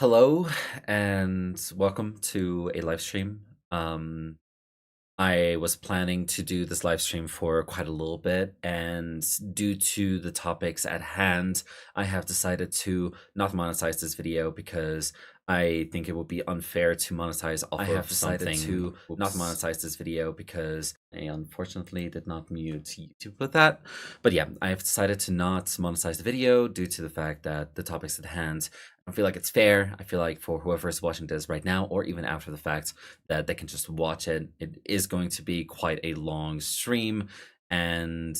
Hello and welcome to a live stream. I was planning to do this live stream for quite a little bit, and due to the topics at hand, I have decided to not monetize this video because I think it would be unfair to monetize off of something. Not monetize this video because I unfortunately did not mute YouTube with that. But yeah, I have decided to not monetize the video due to the fact that the topics at hand, I feel like it's fair. I feel like for whoever is watching this right now or even after the fact, that they can just watch it. It is going to be quite a long stream. And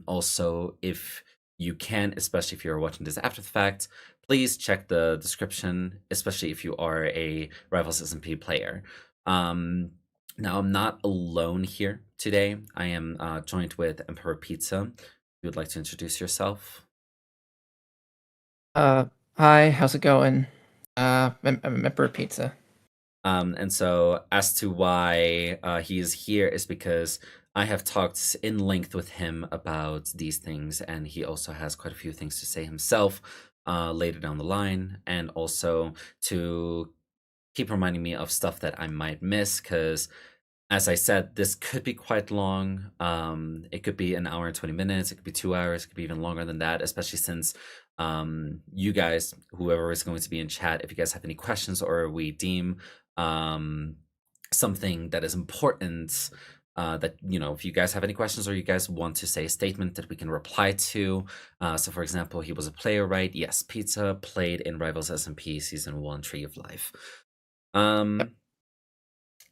also, if you can, especially if you're watching this after the fact, please check the description, especially if you are a Rivals SMP player. Now, I'm not alone here today. I am joined with Emperor Pizza. You would like to introduce yourself? Hi, how's it going? I'm Emperor Pizza. And so, as to why he is here, is because I have talked in length with him about these things, and he also has quite a few things to say himself later down the line, and also to keep reminding me of stuff that I might miss, because as I said, this could be quite long. It could be an hour and 20 minutes, it could be 2 hours, it could be even longer than that, especially since you guys, whoever is going to be in chat, if you guys have any questions or we deem um, something that is important, that, you know, if you guys have any questions or you guys want to say a statement that we can reply to. So for example, he was a player, right? Yes, Pizza played in Rivals SMP Season 1 Tree of Life.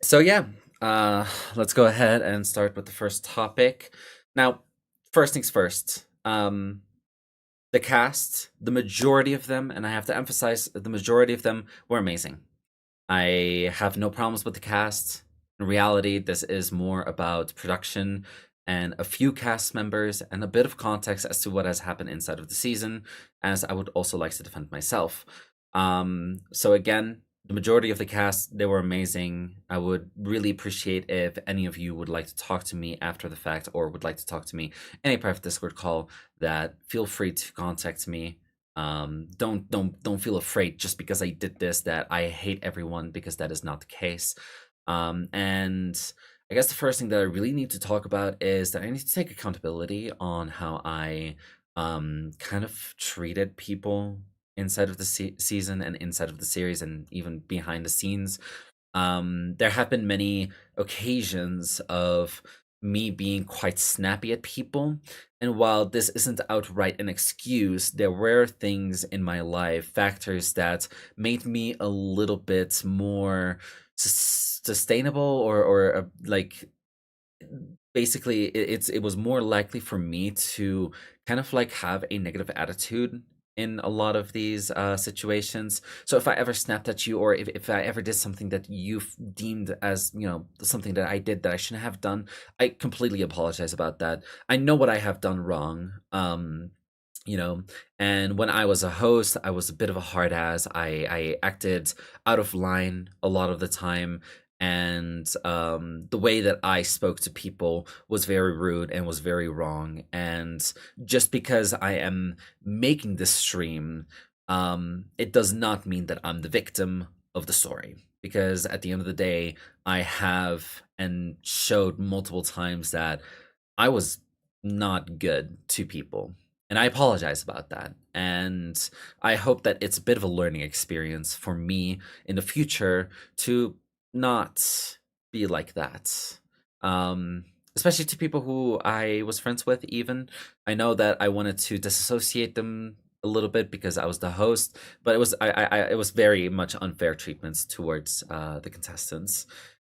So yeah, let's go ahead and start with the first topic. Now, first things first. The cast, the majority of them, and I have to emphasize, the majority of them were amazing. I have no problems with the cast. In reality, this is more about production and a few cast members and a bit of context as to what has happened inside of the season, as I would also like to defend myself. So again, the majority of the cast, they were amazing. I would really appreciate if any of you would like to talk to me after the fact or would like to talk to me in a private Discord call, that feel free to contact me. Don't feel afraid just because I did this that I hate everyone, because that is not the case. And I guess the first thing that I really need to talk about is that I need to take accountability on how I kind of treated people inside of the season and inside of the series and even behind the scenes. There have been many occasions of me being quite snappy at people, and while this isn't outright an excuse, there were things in my life, factors that made me a little bit more sustainable, or like, basically it was more likely for me to kind of like have a negative attitude in a lot of these situations. So if I ever snapped at you, or if I ever did something that you deemed as, you know, something that I did that I shouldn't have done, I completely apologize about that. I know what I have done wrong. You know, and when I was a host, I was a bit of a hard ass. I acted out of line a lot of the time, and the way that I spoke to people was very rude and was very wrong. And just because I am making this stream, it does not mean that I'm the victim of the story. Because at the end of the day, I have and showed multiple times that I was not good to people. And I apologize about that. And I hope that it's a bit of a learning experience for me in the future to not be like that. Especially to people who I was friends with, even. I know that I wanted to disassociate them a little bit because I was the host, but it was very much unfair treatments towards the contestants.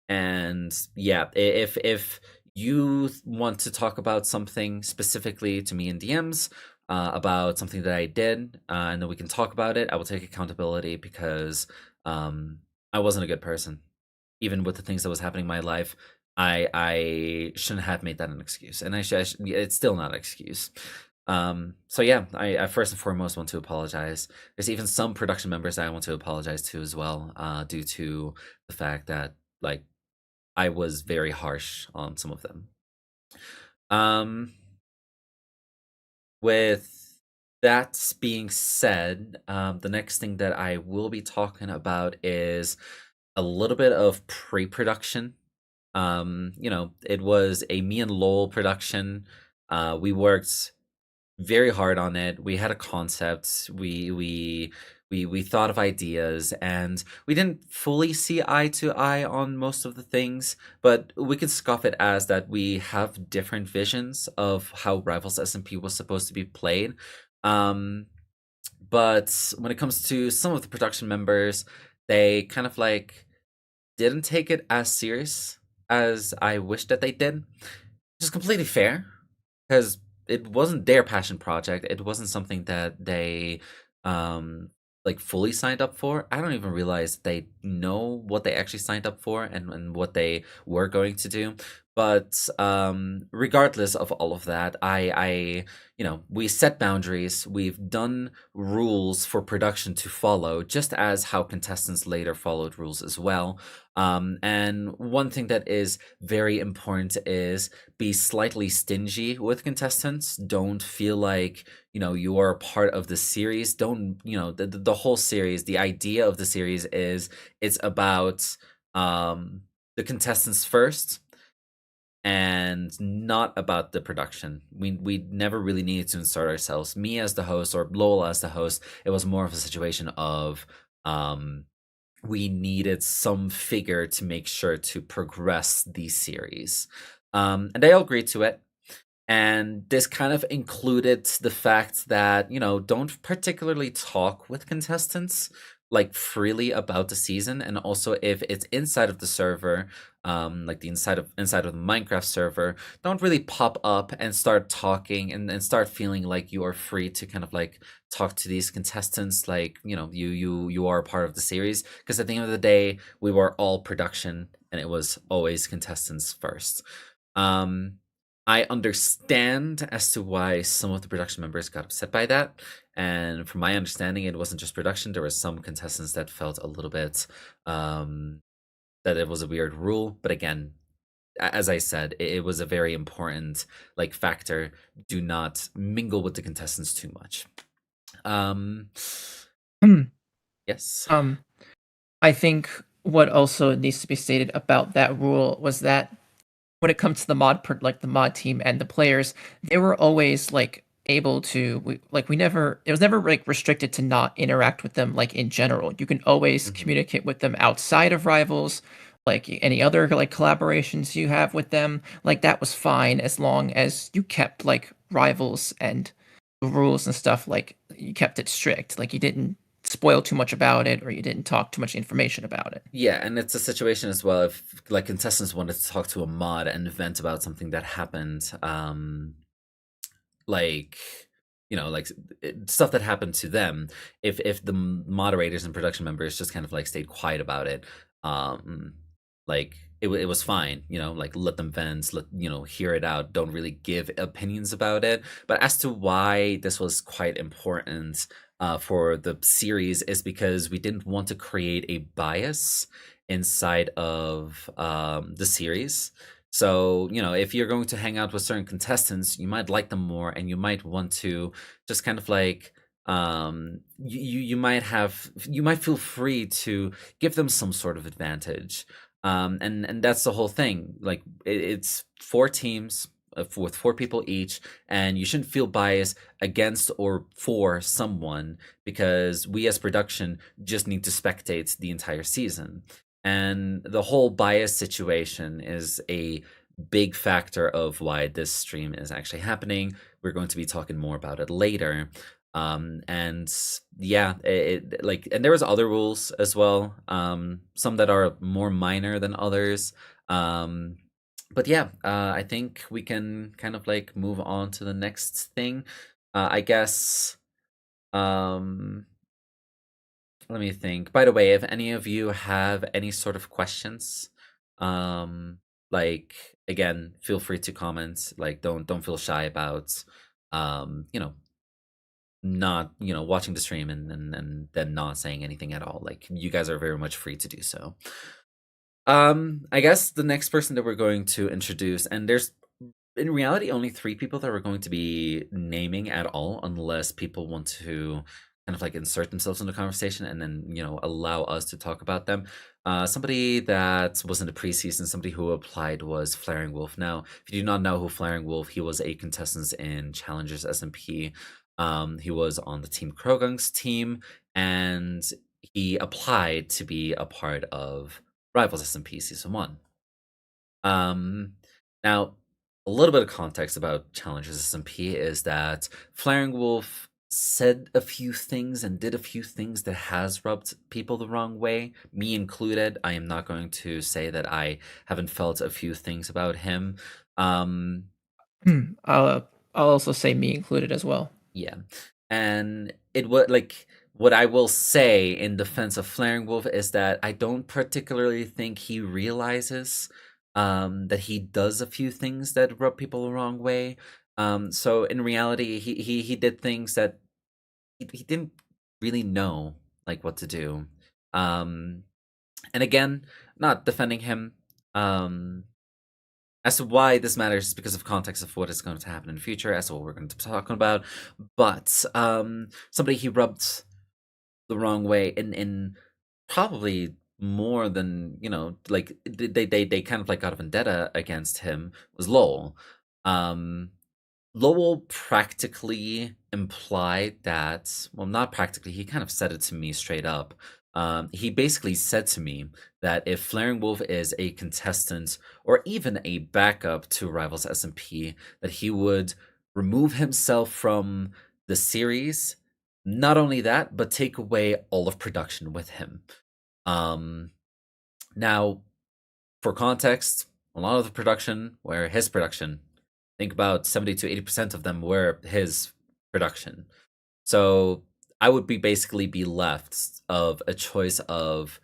And yeah, if you want to talk about something specifically to me in DMs, about something that I did, and then we can talk about it, I will take accountability, because I wasn't a good person. Even with the things that was happening in my life, I shouldn't have made that an excuse, and it's still not an excuse. So yeah, I first and foremost want to apologize. There's even some production members that I want to apologize to as well, due to the fact that, like, I was very harsh on some of them. Um, with That being said, the next thing that I will be talking about is a little bit of pre-production. It was a me and Lowell production. We worked very hard on it. We had a concept. We thought of ideas, and we didn't fully see eye to eye on most of the things, but we could scoff it as that we have different visions of how Rivals SMP was supposed to be played. Um, but when it comes to some of the production members, they kind of like didn't take it as serious as I wish that they did, which is completely fair because it wasn't their passion project. It wasn't something that they um like fully signed up for. I don't even realize they know what they actually signed up for and what they were going to do. But regardless of all of that, we set boundaries. We've done rules for production to follow, just as how contestants later followed rules as well. And one thing that is very important is be slightly stingy with contestants. Don't feel like, you are a part of the series. Don't, the whole series, the idea of the series is it's about the contestants first and not about the production. We never really needed to insert ourselves. Me as the host or Lowell as the host, it was more of a situation of we needed some figure to make sure to progress the series. And they all agreed to it. And this kind of included the fact that, don't particularly talk with contestants like freely about the season. And also if it's inside of the server, like the inside of the Minecraft server, don't really pop up and start talking and start feeling like you are free to kind of like talk to these contestants like, you are a part of the series. Because at the end of the day, we were all production and it was always contestants first. I understand as to why some of the production members got upset by that. And from my understanding, it wasn't just production. There were some contestants that felt a little bit that it was a weird rule. But again, as I said, it was a very important like factor. Do not mingle with the contestants too much. Hmm. Yes. Um, I think what also needs to be stated about that rule was that when it comes to the mod team and the players, they were always like able to we never it was never like restricted to not interact with them like in general. You can always Mhm. communicate with them outside of Rivals, like any other like collaborations you have with them. Like that was fine as long as you kept like Rivals and the rules and stuff, like you kept it strict. Like you didn't spoil too much about it or you didn't talk too much information about it. Yeah, and it's a situation as well if like contestants wanted to talk to a mod and vent about something that happened, like like stuff that happened to them. If the moderators and production members just kind of like stayed quiet about it, like it was fine. Like let them vent, let hear it out. Don't really give opinions about it. But as to why this was quite important for the series is because we didn't want to create a bias inside of the series. So, if you're going to hang out with certain contestants, you might like them more and you might want to just kind of like you might feel free to give them some sort of advantage. And that's the whole thing. Like it's four teams with four people each, and you shouldn't feel biased against or for someone because we as production just need to spectate the entire season. And the whole bias situation is a big factor of why this stream is actually happening. We're going to be talking more about it later. And yeah, like, and there was other rules as well. Some that are more minor than others. But yeah, I think we can kind of like move on to the next thing. I guess. Um, Let me think. By the way, if any of you have any sort of questions, um, like again, feel free to comment. Like, don't feel shy about, um, you know, not watching the stream and then not saying anything at all. Like, you guys are very much free to do so. I guess the next person that we're going to introduce, and there's in reality, only three people that we're going to be naming at all, unless people want to kind of like insert themselves in the conversation and then, allow us to talk about them. Somebody that was in the preseason, somebody who applied was Flaring Wolf. Now, if you do not know who Flaring Wolf, he was a contestant in Challengers SMP. He was on the Team Krogung's team, and he applied to be a part of Rivals SMP Season 1. Um, Now, a little bit of context about Challengers SMP is that Flaring Wolf said a few things and did a few things that has rubbed people the wrong way, me included. I am not going to say that I haven't felt a few things about him. Um, I'll also say me included as well. Yeah. And it would like what I will say in defense of Flaring Wolf is that I don't particularly think he realizes that he does a few things that rub people the wrong way. So in reality, he did things that he didn't really know like what to do. Um and again, not defending him. Um as to why this matters is because of context of what is going to happen in the future, as to what we're going to be talking about. But somebody he rubbed the wrong way in probably more than like they kind of like got a vendetta against him was Lowell. Um, Lowell practically implied that, well, not practically, he kind of said it to me straight up. He basically said to me that if Flaring Wolf is a contestant or even a backup to Rivals SMP, that he would remove himself from the series. Not only that, but take away all of production with him. Um, Now, for context, a lot of the production were his production. Think about 70 to 80% of them were his production. So I would basically be left of a choice of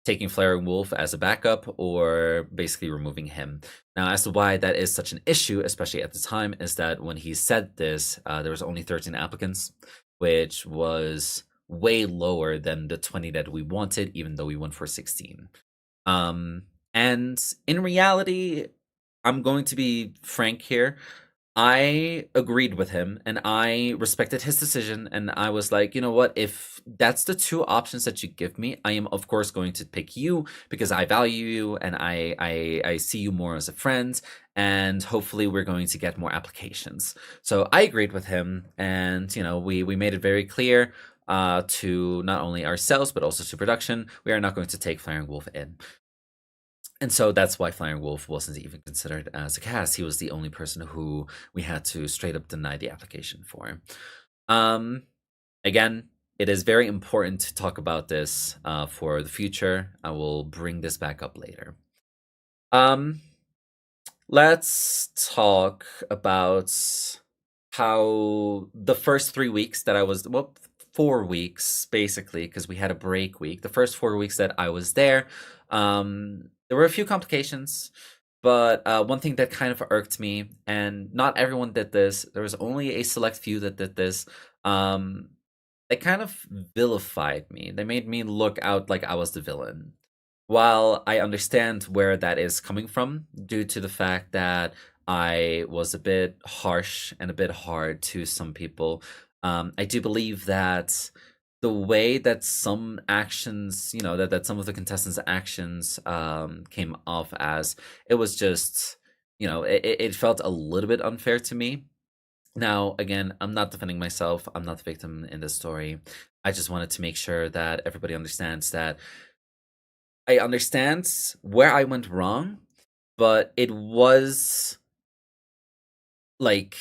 taking Flaring Wolf as a backup or basically removing him. Now, as to why that is such an issue, especially at the time, is that when he said this, there was only 13 applicants, which was way lower than the 20 that we wanted, even though we went for 16. Um, and in reality, I'm going to be frank here. I agreed with him and I respected his decision. And I was like, you know what? If that's the two options that you give me, I am, of course, going to pick you because I value you and I see you more as a friend. And hopefully, we're going to get more applications. So I agreed with him. And, we made it very clear to not only ourselves, but also to production, we are not going to take Flaring Wolf in. And so that's why Flying Wolf wasn't even considered as a cast. He was the only person who we had to straight up deny the application for. Um, Again, it is very important to talk about this for the future. I will bring this back up later. Um, let's talk about how the first 3 weeks that I was, well, 4 weeks basically, because we had a break week. The first 4 weeks that I was there, there were a few complications, but one thing that kind of irked me, and not everyone did this, there was only a select few that did this. They kind of vilified me. They made me look out like I was the villain. While I understand where that is coming from, due to the fact that I was a bit harsh and a bit hard to some people, I do believe that the way that some actions, that some of the contestants' actions came off as, it was just, it felt a little bit unfair to me. Now, again, I'm not defending myself. I'm not the victim in this story. I just wanted to make sure that everybody understands that I understand where I went wrong, but it was like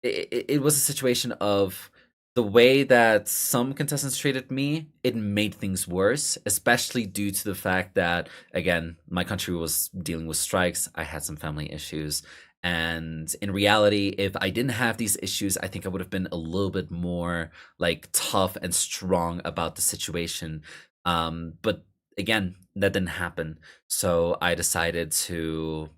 it was a situation of the way that some contestants treated me, it made things worse, especially due to the fact that, again, my country was dealing with strikes. I had some family issues. And in reality, if I didn't have these issues, I think I would have been a little bit more like tough and strong about the situation. But again, that didn't happen. So I decided to,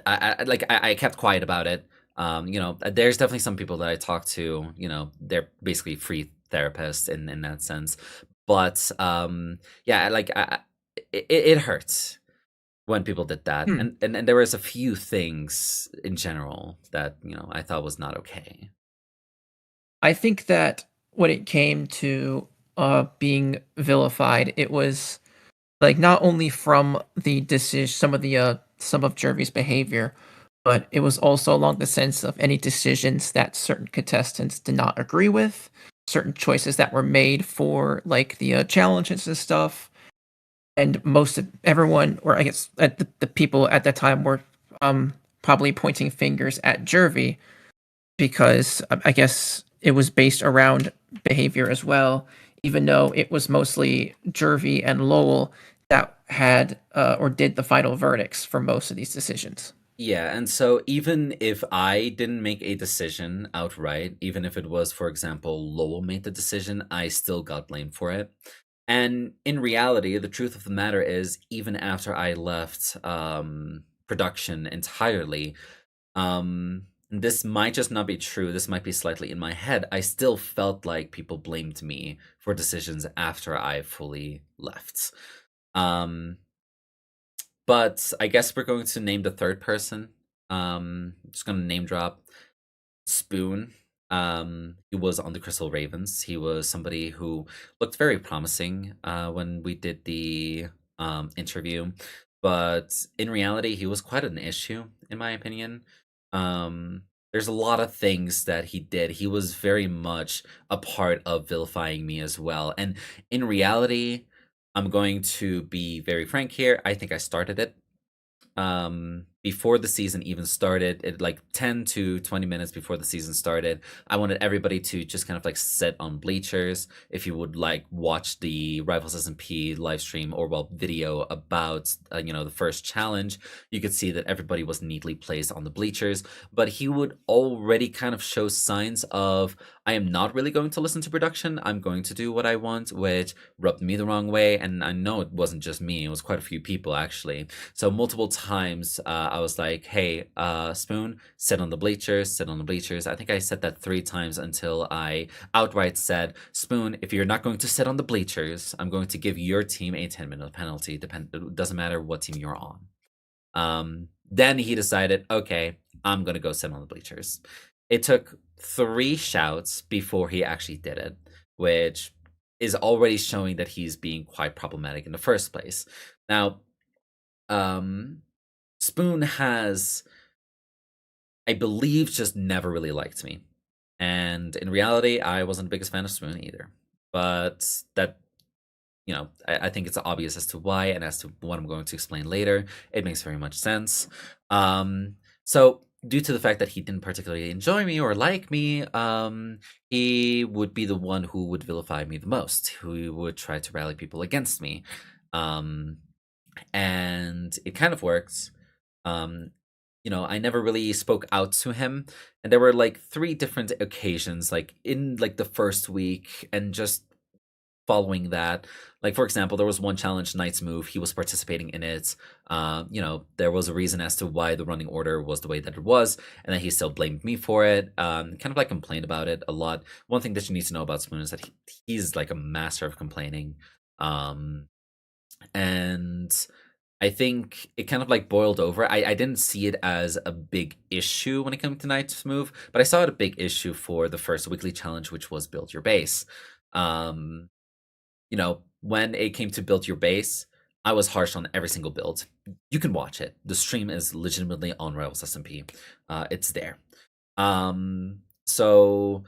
I kept quiet about it. There's definitely some people that I talk to, they're basically free therapists in that sense. But yeah, it hurts. when people did that. Hmm. And there was a few things in general that, I thought was not okay. I think that when it came to being vilified, it was like not only from the decision, some of Jervy's behavior, but it was also along the sense of any decisions that certain contestants did not agree with, certain choices that were made for like the challenges and stuff. And most of everyone, or I guess the people at that time were probably pointing fingers at Jervy because I guess it was based around behavior as well, even though it was mostly Jervy and Lowell that had or did the final verdicts for most of these decisions. Yeah, and so even if I didn't make a decision outright, even if it was, for example, Lowell made the decision, I still got blamed for it. And in reality, the truth of the matter is, even after I left production entirely, this might just not be true. This might be slightly in my head. I still felt like people blamed me for decisions after I fully left. Um, but I guess we're going to name the third person. Just gonna name drop Spoon. He was on the Crystal Ravens. He was somebody who looked very promising when we did the interview, but in reality, he was quite an issue, in my opinion. There's a lot of things that he did. He was very much a part of vilifying me as well. And in reality, I'm going to be very frank here. I think I started it before the season even started, it like 10 to 20 minutes before the season started. I wanted everybody to just kind of like sit on bleachers. If you would like watch the Rivals SMP live stream or well video about the first challenge, you could see that everybody was neatly placed on the bleachers, but he would already kind of show signs of, I am not really going to listen to production, I'm going to do what I want, which rubbed me the wrong way. And I know it wasn't just me, it was quite a few people actually. So multiple times I was like, hey, Spoon, sit on the bleachers, sit on the bleachers. I think I said that 3 times until I outright said, Spoon, if you're not going to sit on the bleachers, I'm going to give your team a 10-minute penalty. It doesn't matter what team you're on. Then he decided, okay, I'm going to go sit on the bleachers. It took 3 shouts before he actually did it, which is already showing that he's being quite problematic in the first place. Now, Spoon has, I believe, just never really liked me. And in reality, I wasn't the biggest fan of Spoon either. But that, I think it's obvious as to why, and as to what I'm going to explain later. It makes very much sense. So, due to the fact that he didn't particularly enjoy me or like me, he would be the one who would vilify me the most, who would try to rally people against me. And it kind of works. I never really spoke out to him, and there were like 3 different occasions, like in like the first week, and just following that. Like for example, there was one challenge, Knight's Move. He was participating in it. There was a reason as to why the running order was the way that it was, and then he still blamed me for it. Kind of like complained about it a lot. One thing that you need to know about Spoon is that he's like a master of complaining. And I think it kind of like boiled over. I didn't see it as a big issue when it came to Knight's Move, but I saw it a big issue for the first weekly challenge, which was Build Your Base. When it came to Build Your Base, I was harsh on every single build. You can watch it. The stream is legitimately on Rivals SMP. It's there. So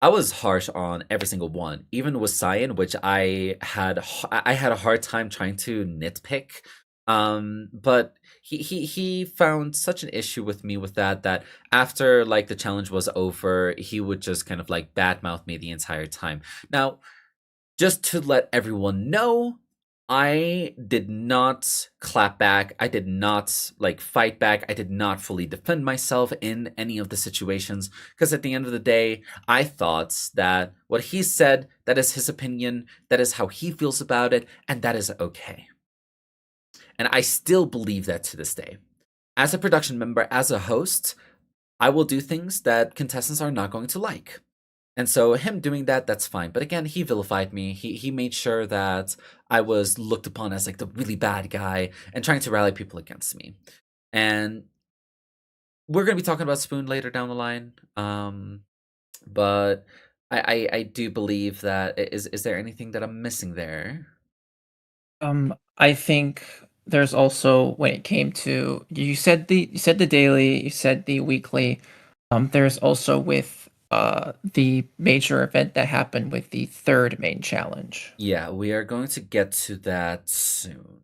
I was harsh on every single one, even with Cyan, which I had a hard time trying to nitpick. But he found such an issue with me with that after like the challenge was over, he would just kind of like badmouth me the entire time. Now, just to let everyone know, I did not clap back. I did not like fight back. I did not fully defend myself in any of the situations because at the end of the day, I thought that what he said, that is his opinion, that is how he feels about it, and that is okay. And I still believe that to this day. As a production member, as a host, I will do things that contestants are not going to like. And so him doing that, that's fine. But again, he vilified me. He made sure that I was looked upon as like the really bad guy and trying to rally people against me. And we're gonna be talking about Spoon later down the line. But I do believe that is there anything that I'm missing there? I think there's also when it came to you said the daily, you said the weekly. There's also with the major event that happened with the third main challenge. Yeah, we are going to get to that soon.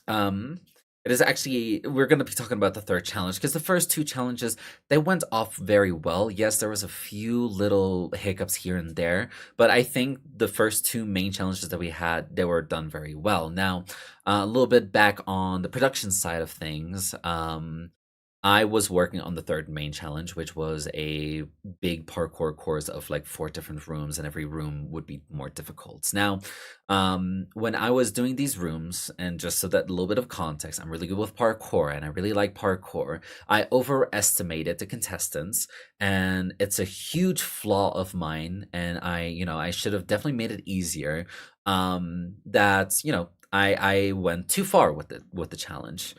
Um, it is actually we're going to be talking about the third challenge because the first two challenges they went off very well. Yes, there was a few little hiccups here and there, but I think the first two main challenges that we had they were done very well. Now, a little bit back on the production side of things. I was working on the third main challenge, which was a big parkour course of like four different rooms, and every room would be more difficult. Now, when I was doing these rooms, and just so that a little bit of context, I'm really good with parkour and I really like parkour. I overestimated the contestants, and it's a huge flaw of mine. And I should have definitely made it easier. That I went too far with the challenge.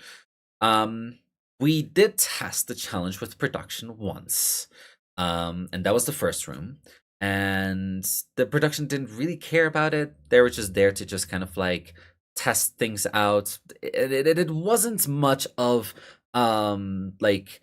Um, we did test the challenge with production once, and that was the first room. And the production didn't really care about it. They were just there to just kind of like test things out. It wasn't much of like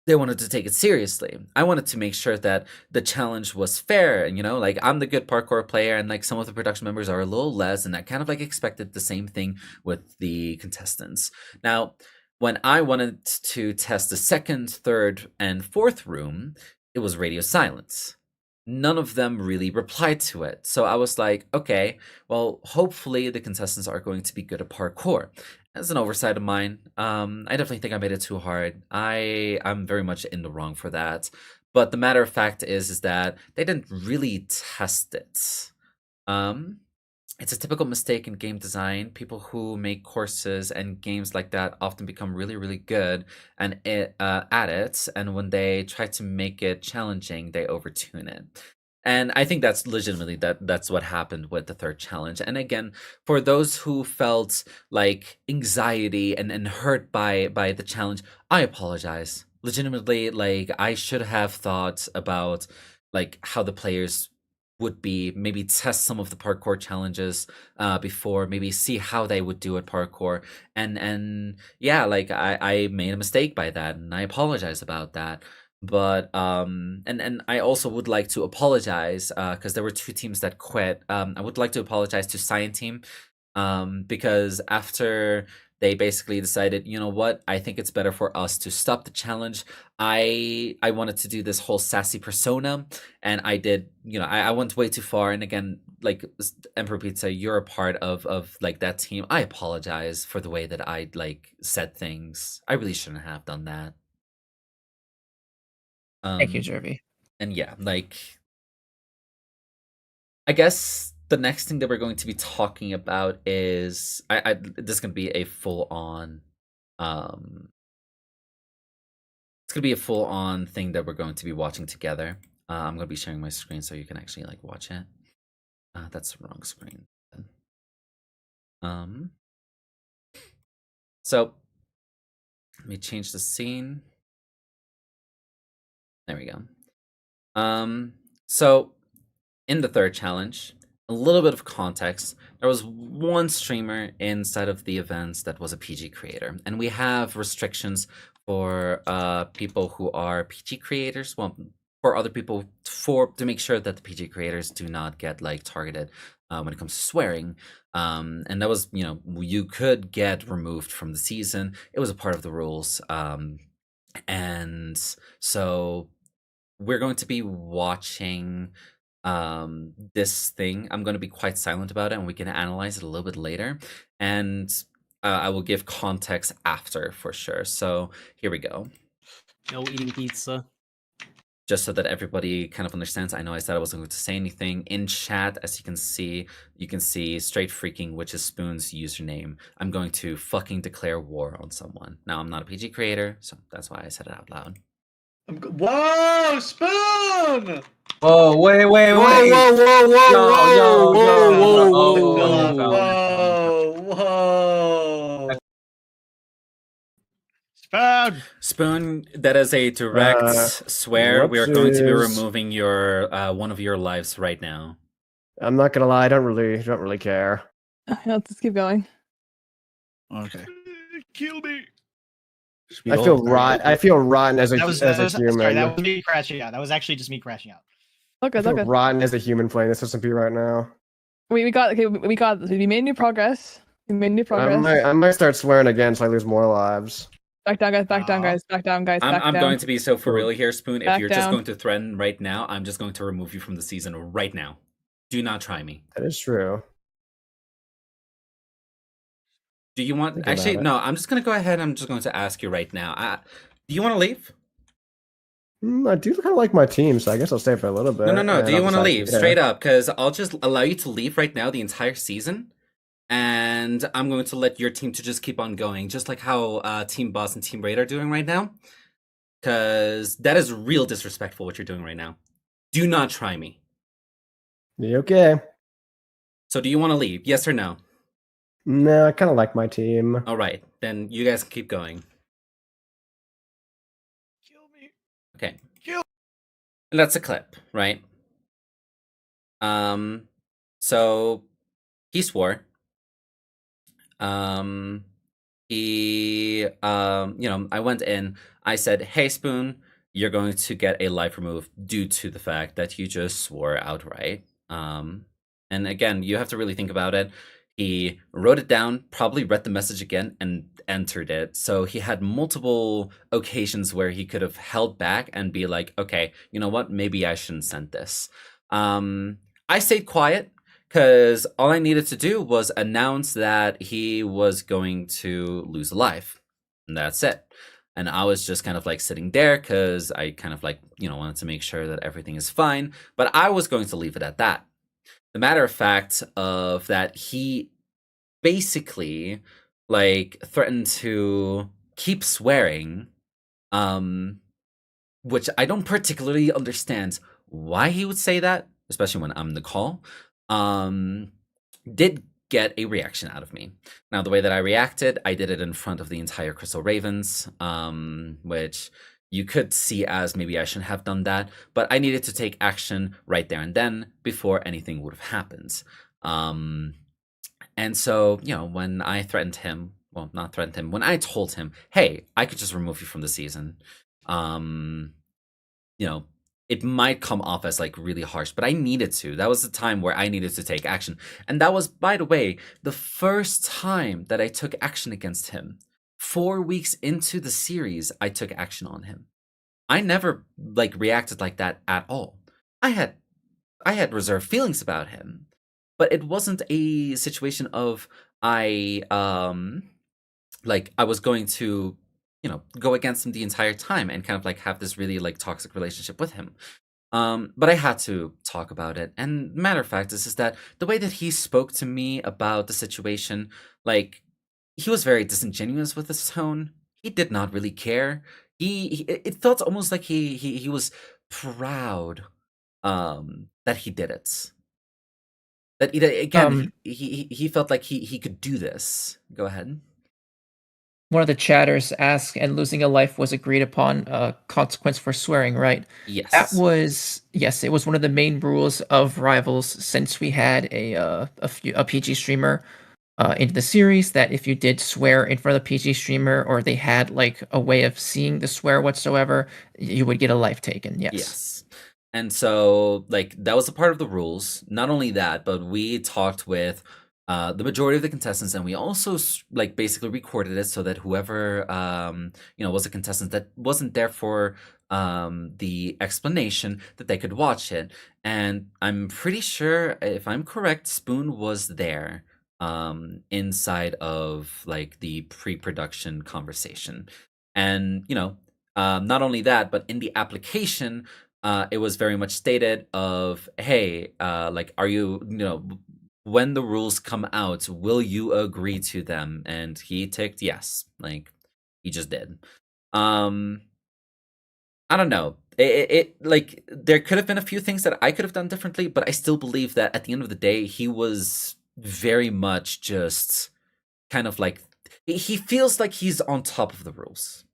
they wanted to take it seriously. I wanted to make sure that the challenge was fair, and like I'm the good parkour player, and like some of the production members are a little less, and I kind of like expected the same thing with the contestants. Now, when I wanted to test the second, third, and fourth room, it was radio silence. None of them really replied to it. So I was like, okay, well, hopefully the contestants are going to be good at parkour. As an oversight of mine, I definitely think I made it too hard. I'm very much in the wrong for that. But the matter of fact is that they didn't really test it. Um, it's a typical mistake in game design. People who make courses and games like that often become really, really good at it. And when they try to make it challenging, they overtune it. And I think that's legitimately that's what happened with the third challenge. And again, for those who felt like anxiety and hurt by the challenge, I apologize. Legitimately, like I should have thought about like how the players would be, maybe test some of the parkour challenges before, maybe see how they would do at parkour. And yeah, like I made a mistake by that, and I apologize about that. But and I also would like to apologize because there were two teams that quit. I would like to apologize to Cyan Team because after they basically decided, you know what, I think it's better for us to stop the challenge. I wanted to do this whole sassy persona, and I did. I went way too far. And again, like Emperor Pizza, you're a part of like that team. I apologize for the way that I like said things. I really shouldn't have done that. Thank you, Um, Jervy. and yeah, like I guess the next thing that we're going to be talking about is I this is gonna be a full on um it's gonna be a full on thing that we're going to be watching together. I'm gonna be sharing my screen so you can actually like watch it. That's the wrong screen. Um, so let me change the scene. There we go. So in the third challenge, a little bit of context. There was one streamer inside of the events that was a PG creator, and we have restrictions for people who are PG creators. Well, for other people, to make sure that the PG creators do not get like targeted when it comes to swearing. And that was, you could get removed from the season. It was a part of the rules. And so we're going to be watching this thing. I'm going to be quite silent about it, and we can analyze it a little bit later, and I will give context after for sure. So here we go, No eating pizza. just so that everybody kind of understands. I know I said I wasn't going to say anything in chat. As you can see straight freaking, which is Spoon's username. I'm going to fucking declare war on someone. Now I'm not a PG creator, so that's why I said it out loud. Whoa, Spoon! Whoa, wait, wait, Whoa, wait! whoa, whoa, whoa, Yo, yo, whoa, yo, yo! whoa, Oh, whoa, oh, whoa. you fell, you fell, you fell. Whoa! Spoon! Spoon, that is a direct swear. We are going to be whoopsies. removing your one of your lives right now. I'm not gonna lie, I don't really care. Let's just keep going. Okay. Kill me! I feel rotten as a That was human. sorry, that was me crashing out. That was actually just me crashing out. Okay, I feel okay. rotten as a human playing this SMP right now. We got this. We made new progress. We made new progress. I might start swearing again so I lose more lives. Back down, guys. Back down, guys. Back down, guys. Back I'm down. going to be so for real here, Spoon. If Back you're just down. going to threaten right now, I'm just going to remove you from the season right now. Do not try me. That is true. Do you want? Think about Actually, it. no. I'm just going to go ahead. I'm just going to ask you right now. Do you want to leave? I do kind of like my team, so I guess I'll stay for a little bit. No. and Do you I'll want to decide- leave yeah. straight up? Because I'll just allow you to leave right now the entire season, and I'm going to let your team to just keep on going, just like how Team Boss and Team Raid are doing right now. Because that is real disrespectful what you're doing right now. Do not try me. You okay? So do you want to leave? Yes or no? No, I kind of like my team. All right, then you guys can keep going. Kill me. Okay. Kill- And that's a clip, right? So he swore. I went in, I said, "Hey, Spoon, you're going to get a life removed due to the fact that you just swore outright." And again, you have to really think about it. He wrote it down, probably read the message again, and entered it. So he had multiple occasions where he could have held back and be like, "Okay, you know what? Maybe I shouldn't send this." I stayed quiet because all I needed to do was announce that he was going to lose a life, and that's it. And I was just kind of like sitting there because I kind of like, wanted to make sure that everything is fine, but I was going to leave it at that. The matter of fact of that he basically like threatened to keep swearing, which I don't particularly understand why he would say that, especially when I'm in the call. Did get a reaction out of me. Now, the way that I reacted, I did it in front of the entire Crystal Ravens, which you could see as maybe I shouldn't have done that, but I needed to take action right there and then before anything would have happened. And so, when I threatened him, well, not threatened him, when I told him, "Hey, I could just remove you from the season," it might come off as like really harsh, but I needed to. That was the time where I needed to take action. And that was, by the way, the first time that I took action against him. 4 weeks into the series, I took action on him. I never like reacted like that at all. I had reserved feelings about him, but it wasn't a situation of I was going to go against him the entire time and kind of like have this really like toxic relationship with him. But I had to talk about it. And matter of fact is that the way that he spoke to me about the situation, like he was very disingenuous with his tone. He did not really care. It felt almost like he was proud that he did it. That again, he felt like he could do this. Go ahead. One of the chatters asked, and losing a life was agreed upon consequence for swearing, right? Yes. That was, yes, it was one of the main rules of Rivals since we had a PG streamer into the series, that if you did swear in front of the PG streamer or they had like a way of seeing the swear whatsoever, you would get a life taken. Yes. And so like that was a part of the rules. Not only that, but we talked with the majority of the contestants, and we also like basically recorded it so that whoever was a contestant that wasn't there for the explanation, that they could watch it. And I'm pretty sure, if I'm correct, Spoon was there inside of like the pre-production conversation. And not only that, but in the application, it was very much stated of, hey, like, are you when the rules come out, will you agree to them? And he ticked yes. Like, he just did. I I don't know. It like there could have been a few things that I could have done differently, but I still believe that at the end of the day, he was very much just kind of like he feels like he's on top of the rules.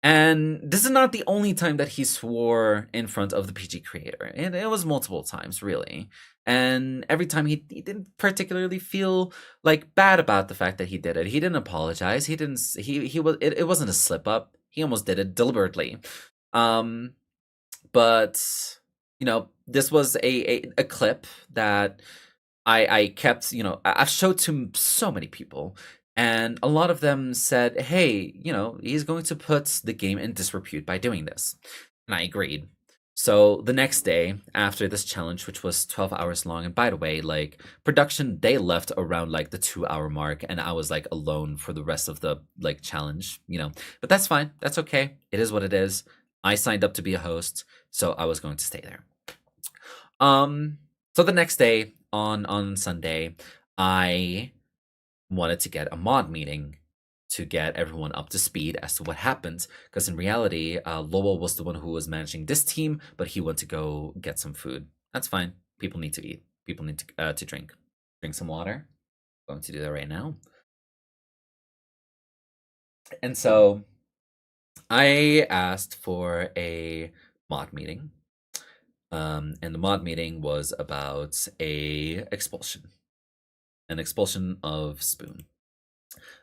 And this is not the only time that he swore in front of the PG creator. It was multiple times, really. And every time he didn't particularly feel like bad about the fact that he did it. He didn't apologize. He didn't. He was. It wasn't a slip up. He almost did it deliberately. But this was a clip that I kept. I've showed to so many people, and a lot of them said, "Hey, he's going to put the game in disrepute by doing this," and I agreed. So the next day after this challenge, which was 12 hours long, and by the way, like production, they left around like the 2 hour mark, and I was like alone for the rest of the like challenge, But that's fine. That's okay. It is what it is. I signed up to be a host, so I was going to stay there. So the next day on Sunday, I wanted to get a mod meeting to get everyone up to speed as to what happened. Because in reality, Lowell was the one who was managing this team, but he went to go get some food. That's fine. People need to eat. People need to drink. Drink some water. I'm going to do that right now. And so I asked for a mod meeting. And the mod meeting was about an expulsion of Spoon.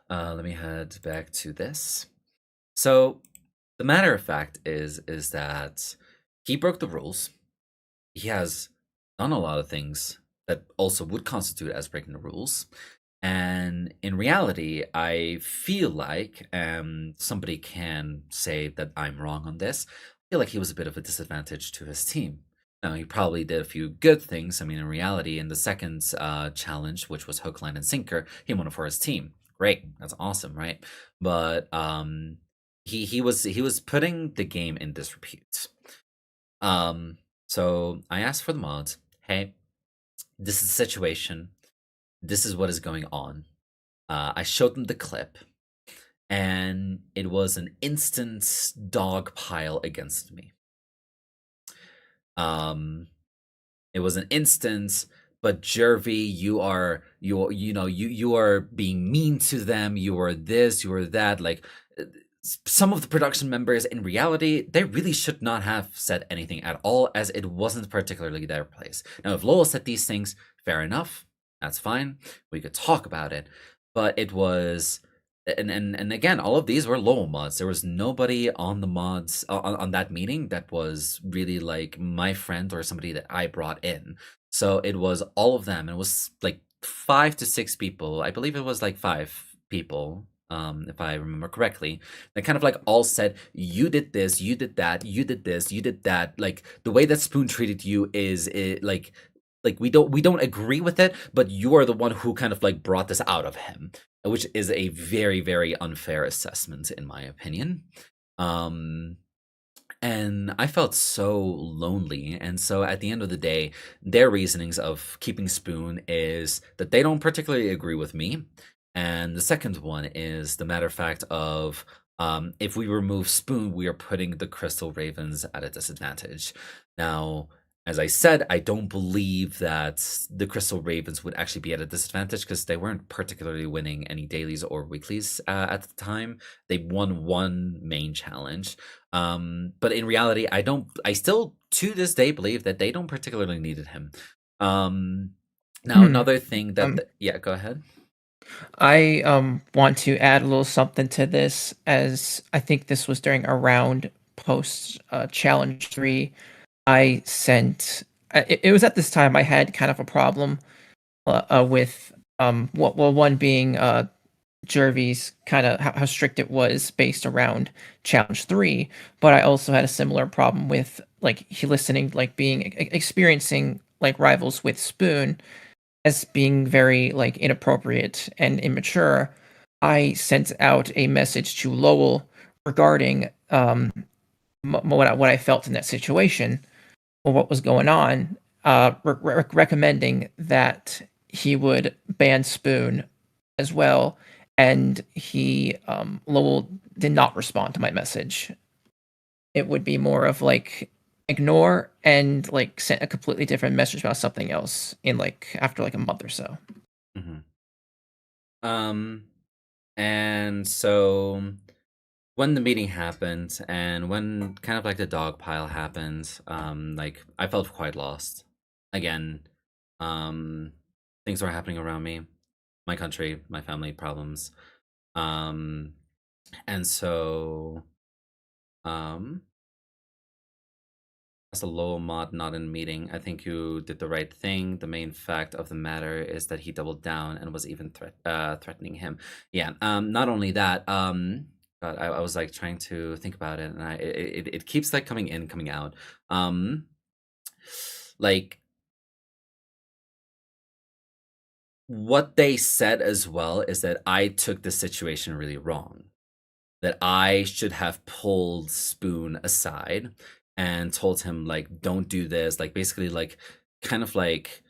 Let me head back to this. So the matter of fact is that he broke the rules. He has done a lot of things that also would constitute as breaking the rules. And in reality, I feel like somebody can say that I'm wrong on this. I feel like he was a bit of a disadvantage to his team. Now, he probably did a few good things. I mean, in reality, in the second challenge, which was Hook, Line, and Sinker, he won it for his team. Great, that's awesome, right? But he was putting the game in disrepute. So I asked for the mods. Hey, this is the situation. This is what is going on. I showed them the clip, and it was an instant dog pile against me. It was an instance, but Jervy, you are being mean to them. You are this, you are that. Like some of the production members, in reality, they really should not have said anything at all, as it wasn't particularly their place. Now, if Lowell said these things, fair enough. That's fine. We could talk about it, but it was. And again, all of these were Lowell mods. There was nobody on the mods on that meeting that was really like my friend or somebody that I brought in. So it was all of them. It was like 5 to 6 people. I believe it was like 5 people, if I remember correctly. They kind of like all said, "You did this, you did that, you did this, you did that." Like the way that Spoon treated you is like we don't agree with it, but you are the one who kind of like brought this out of him, which is a very, very unfair assessment in my opinion. And I felt so lonely. And so at the end of the day, their reasonings of keeping Spoon is that they don't particularly agree with me. And the second one is the matter of fact of if we remove Spoon, we are putting the Crystal Ravens at a disadvantage. Now, as I said, I don't believe that the Crystal Ravens would actually be at a disadvantage because they weren't particularly winning any dailies or weeklies at the time. They won one main challenge. But in reality, I still to this day believe that they don't particularly needed him. Now another thing that yeah, go ahead. I want to add a little something to this, as I think this was during around post challenge 3. I sent it was at this time I had kind of a problem with one being Jervy's kind of how strict it was based around challenge 3, but I also had a similar problem with like he listening like being experiencing like Rivals with Spoon as being very like inappropriate and immature. I sent out a message to Lowell regarding what I felt in that situation or what was going on, recommending that he would ban Spoon as well. And he Lowell did not respond to my message. it would be more of like ignore and like send a completely different message about something else in like after like a month or so. And so when the meeting happened and when kind of like the dog pile happened, like I felt quite lost. Again, things were happening around me, my country, my family problems. And so as a low mod not in meeting, I think you did the right thing. The main fact of the matter is that he doubled down and was even threatening him. Yeah. Not only that, God, I was like trying to think about it, and it keeps like coming in, coming out. Like what they said as well is that I took the situation really wrong. That I should have pulled Spoon aside and told him like, don't do this, like basically like kind of like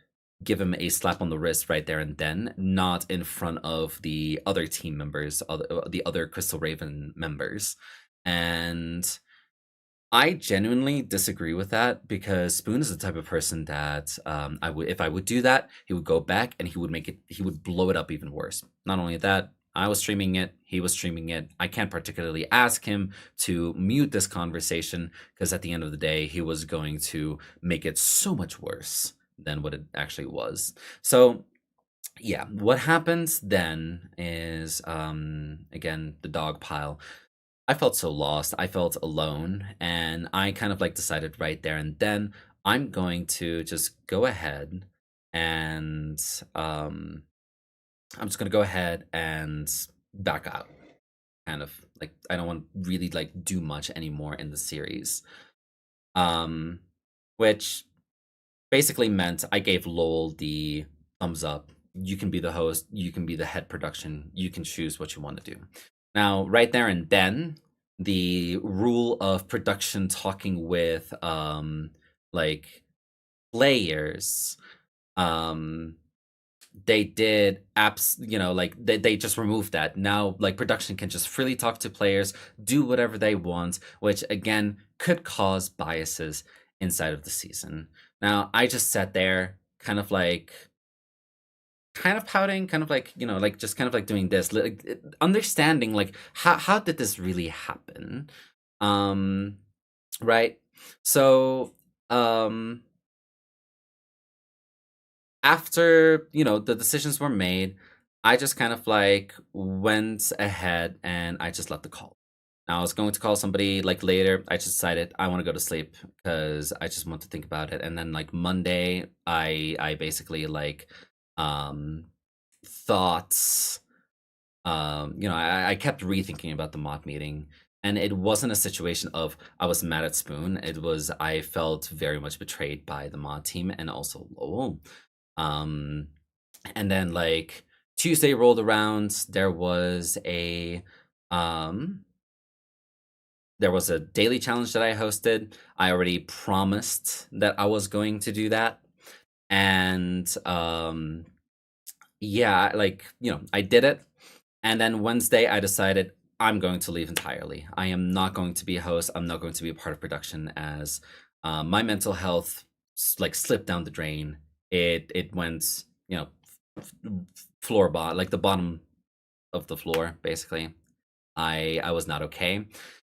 give him a slap on the wrist right there and then, not in front of the other team members, the other Crystal Raven members. And I genuinely disagree with that because Spoon is the type of person that if I would do that, he would go back and he would blow it up even worse. Not only that, I was streaming it, he was streaming it. I can't particularly ask him to mute this conversation because at the end of the day, he was going to make it so much worse than what it actually was. So yeah, what happens then is again, the dog pile. I felt so lost. I felt alone, and I kind of like decided right there and then I'm going to just go ahead and I'm just gonna go ahead and back out. Kind of like I don't want to really like do much anymore in the series. Which basically meant I gave Lowell the thumbs up. You can be the host, you can be the head production, you can choose what you want to do. Now, right there and then, the rule of production talking with like players, they did apps, like they just removed that. Now like production can just freely talk to players, do whatever they want, which again could cause biases inside of the season. Now I just sat there kind of pouting, kind of like, like just kind of like doing this, like understanding like how did this really happen? Right? So after, the decisions were made, I just kind of like went ahead and I just left the call. Now I was going to call somebody like later. I just decided I want to go to sleep because I just want to think about it. And then like Monday, I basically like thoughts. I kept rethinking about the mod meeting, and it wasn't a situation of I was mad at Spoon. It was I felt very much betrayed by the mod team and also Lowell. And then like Tuesday rolled around, there was a daily challenge that I hosted. I already promised that I was going to do that. And yeah, like, I did it. And then Wednesday I decided I'm going to leave entirely. I am not going to be a host. I'm not going to be a part of production as my mental health like slipped down the drain. It went, like the bottom of the floor, basically. I was not okay.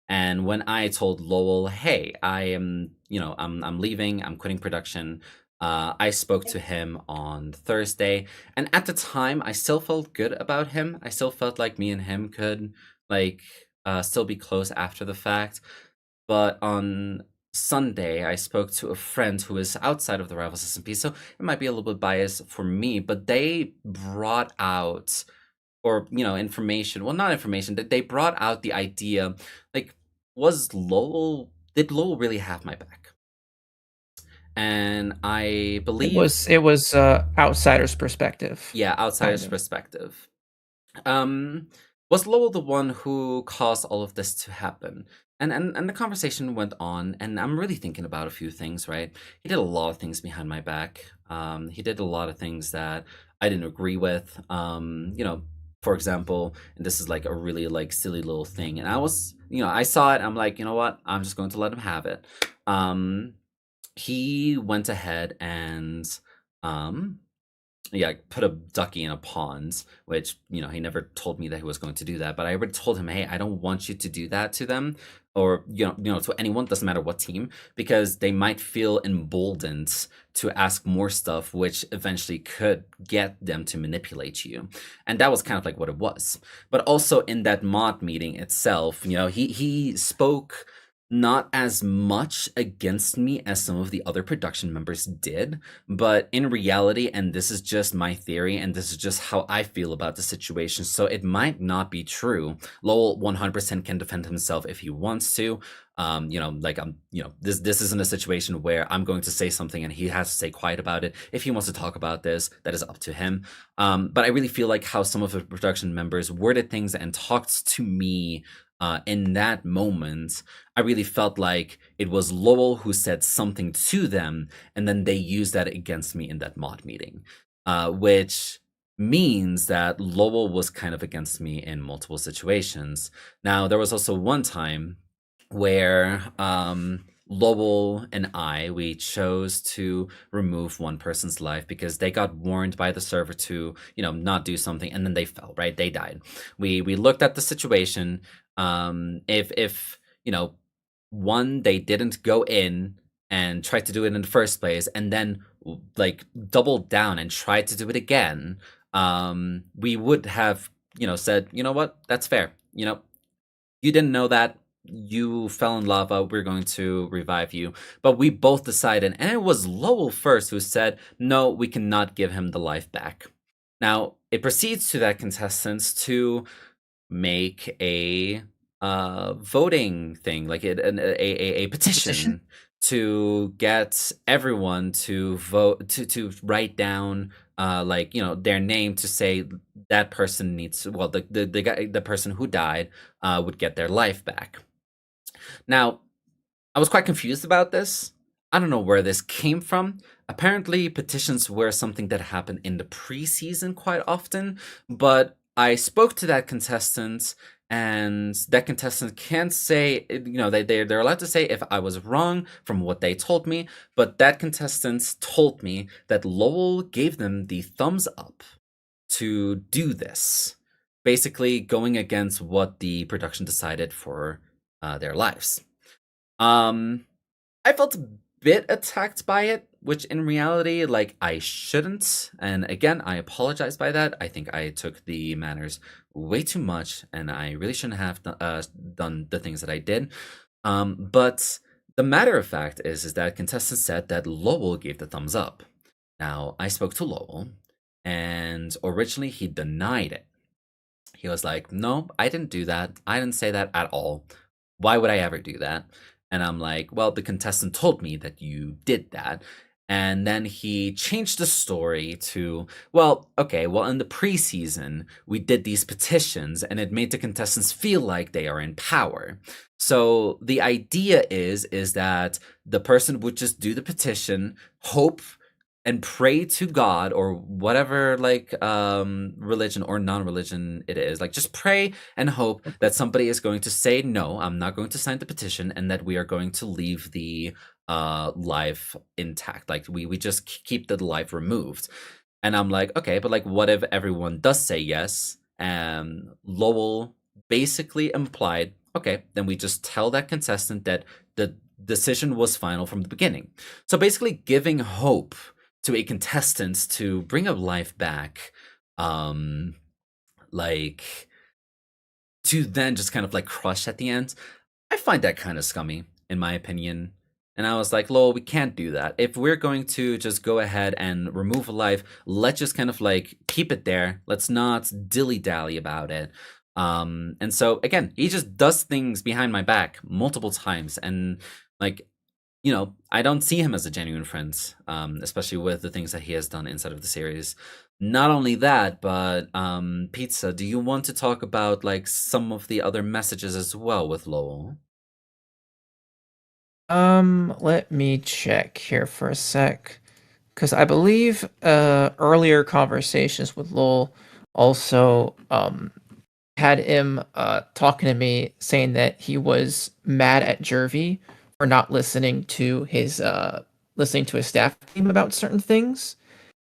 And when I told Lowell, hey, I am, I'm leaving, I'm quitting production, I spoke to him on Thursday, and at the time, I still felt good about him. I still felt like me and him could like still be close after the fact. But on Sunday, I spoke to a friend who is outside of the Rivals SMP, so it might be a little bit biased for me. But they brought out, or information. Well, not information. That they brought out the idea, like, did Lowell really have my back? And I believe It was outsider's perspective. yeah, outsider's kind of. perspective. Was Lowell the one who caused all of this to happen? And the conversation went on, and I'm really thinking about a few things, right? He did a lot of things behind my back. He did a lot of things that I didn't agree with. For example, and this is like a really like silly little thing, and I was, I saw it. I'm like, you know what? I'm just going to let him have it. He went ahead and um yeah, put a ducky in a pond, which, he never told me that he was going to do that, but I already told him, hey, I don't want you to do that to them, or, to anyone, doesn't matter what team, because they might feel emboldened to ask more stuff, which eventually could get them to manipulate you. And that was kind of like what it was. But also in that mod meeting itself, he spoke not as much against me as some of the other production members did, but in reality, and this is just my theory, and this is just how I feel about the situation, so it might not be true. Lowell 100% can defend himself if he wants to. This isn't a situation where I'm going to say something and he has to stay quiet about it. If he wants to talk about this, that is up to him. But I really feel like how some of the production members worded things and talked to me in that moment, I really felt like it was Lowell who said something to them, and then they used that against me in that mod meeting, which means that Lowell was kind of against me in multiple situations. Now, there was also one time where Lowell and we chose to remove one person's life because they got warned by the server to, not do something, and then they fell, right? They died. We looked at the situation. If one, they didn't go in and try to do it in the first place, and then like doubled down and tried to do it again, we would have, said, you know what, that's fair. You didn't know that. You fell in lava, we're going to revive you. But we both decided, and it was Lowell first who said, no, we cannot give him the life back. Now, it proceeds to that contestants to make a voting thing, like a petition to get everyone to vote, to write down their name, to say that person needs, well, the person who died would get their life back. Now, I was quite confused about this. I don't know where this came from. Apparently, petitions were something that happened in the preseason quite often, but I spoke to that contestant, and that contestant can't say, they're allowed to say if I was wrong from what they told me, but that contestant told me that Lowell gave them the thumbs up to do this, basically going against what the production decided for their lives. I felt a bit attacked by it, which in reality, like, I shouldn't. And again, I apologize by that. I think I took the manners way too much, and I really shouldn't have done the things that I did. But the matter of fact is that contestant said that Lowell gave the thumbs up. Now, I spoke to Lowell, and originally he denied it. He was like, no, I didn't do that. I didn't say that at all. Why would I ever do that? And I'm like, well, the contestant told me that you did that. And then he changed the story to, well, okay, well, in the preseason, we did these petitions and it made the contestants feel like they are in power. So the idea is that the person would just do the petition, hope and pray to God or whatever, like, religion or non-religion it is, like, just pray and hope that somebody is going to say, no, I'm not going to sign the petition, and that we are going to leave the life intact. Like, we just keep the life removed. And I'm like, okay, but like, what if everyone does say yes? And Lowell basically implied, okay, then we just tell that contestant that the decision was final from the beginning. So basically giving hope to a contestant to bring a life back, like, to then just kind of like crush at the end. I find that kind of scummy, in my opinion. And I was like, lol, we can't do that. If we're going to just go ahead and remove a life, let's just kind of like keep it there. Let's not dilly-dally about it. And so again, he just does things behind my back multiple times, and like, I don't see him as a genuine friend, especially with the things that he has done inside of the series. Not only that, but Pizza, do you want to talk about like some of the other messages as well with Lowell? Let me check here for a sec, because I believe earlier conversations with Lowell also had him talking to me saying that he was mad at Jervy for not listening to his staff team about certain things.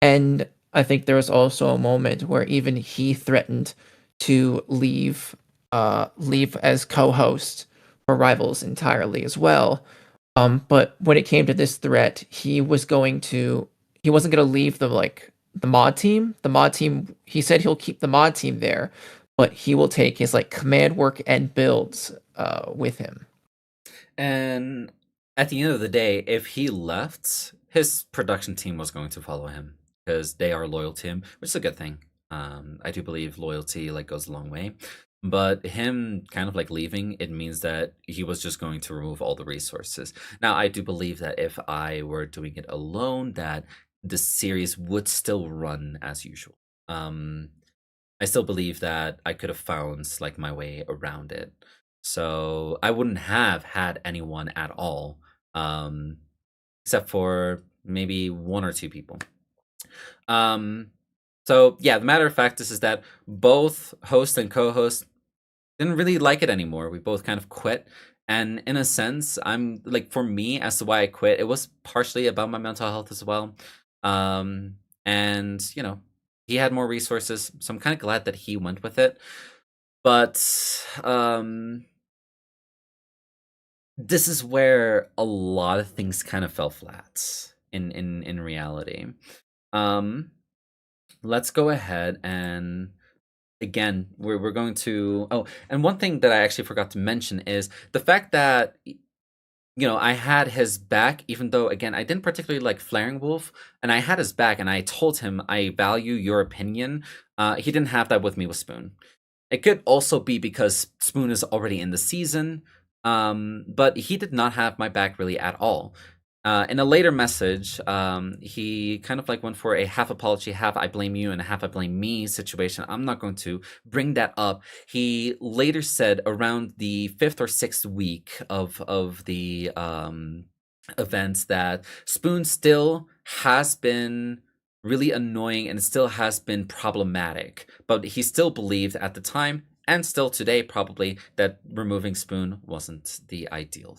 And I think there was also a moment where even he threatened to leave as co-host for Rivals entirely as well. But when it came to this threat, he wasn't going to leave the mod team. The mod team, he said he'll keep the mod team there, but he will take his like command work and builds with him. And at the end of the day, if he left, his production team was going to follow him because they are loyal to him, which is a good thing. I do believe loyalty like goes a long way. But him kind of like leaving, it means that he was just going to remove all the resources. Now, I do believe that if I were doing it alone, that the series would still run as usual. I still believe that I could have found like my way around it. So I wouldn't have had anyone at all, except for maybe one or two people. So yeah, the matter of fact is that both host and co-host didn't really like it anymore. We both kind of quit. And in a sense, I'm like, for me, as to why I quit, it was partially about my mental health as well. And you know, he had more resources, so I'm kind of glad that he went with it. But this is where a lot of things kind of fell flat in reality. Let's go ahead and again we're going to and one thing that I actually forgot to mention is the fact that I had his back, even though again I didn't particularly like Flaring Wolf, and I had his back and I told him I value your opinion. He didn't have that with me with Spoon. It could also be because Spoon is already in the season, but he did not have my back really at all. In a later message, he kind of like went for a half apology, half I blame you, and a half I blame me situation. I'm not going to bring that up. He later said around the 5th or 6th week of the events that Spoon still has been really annoying and still has been problematic, but he still believed at the time and still today probably that removing Spoon wasn't the ideal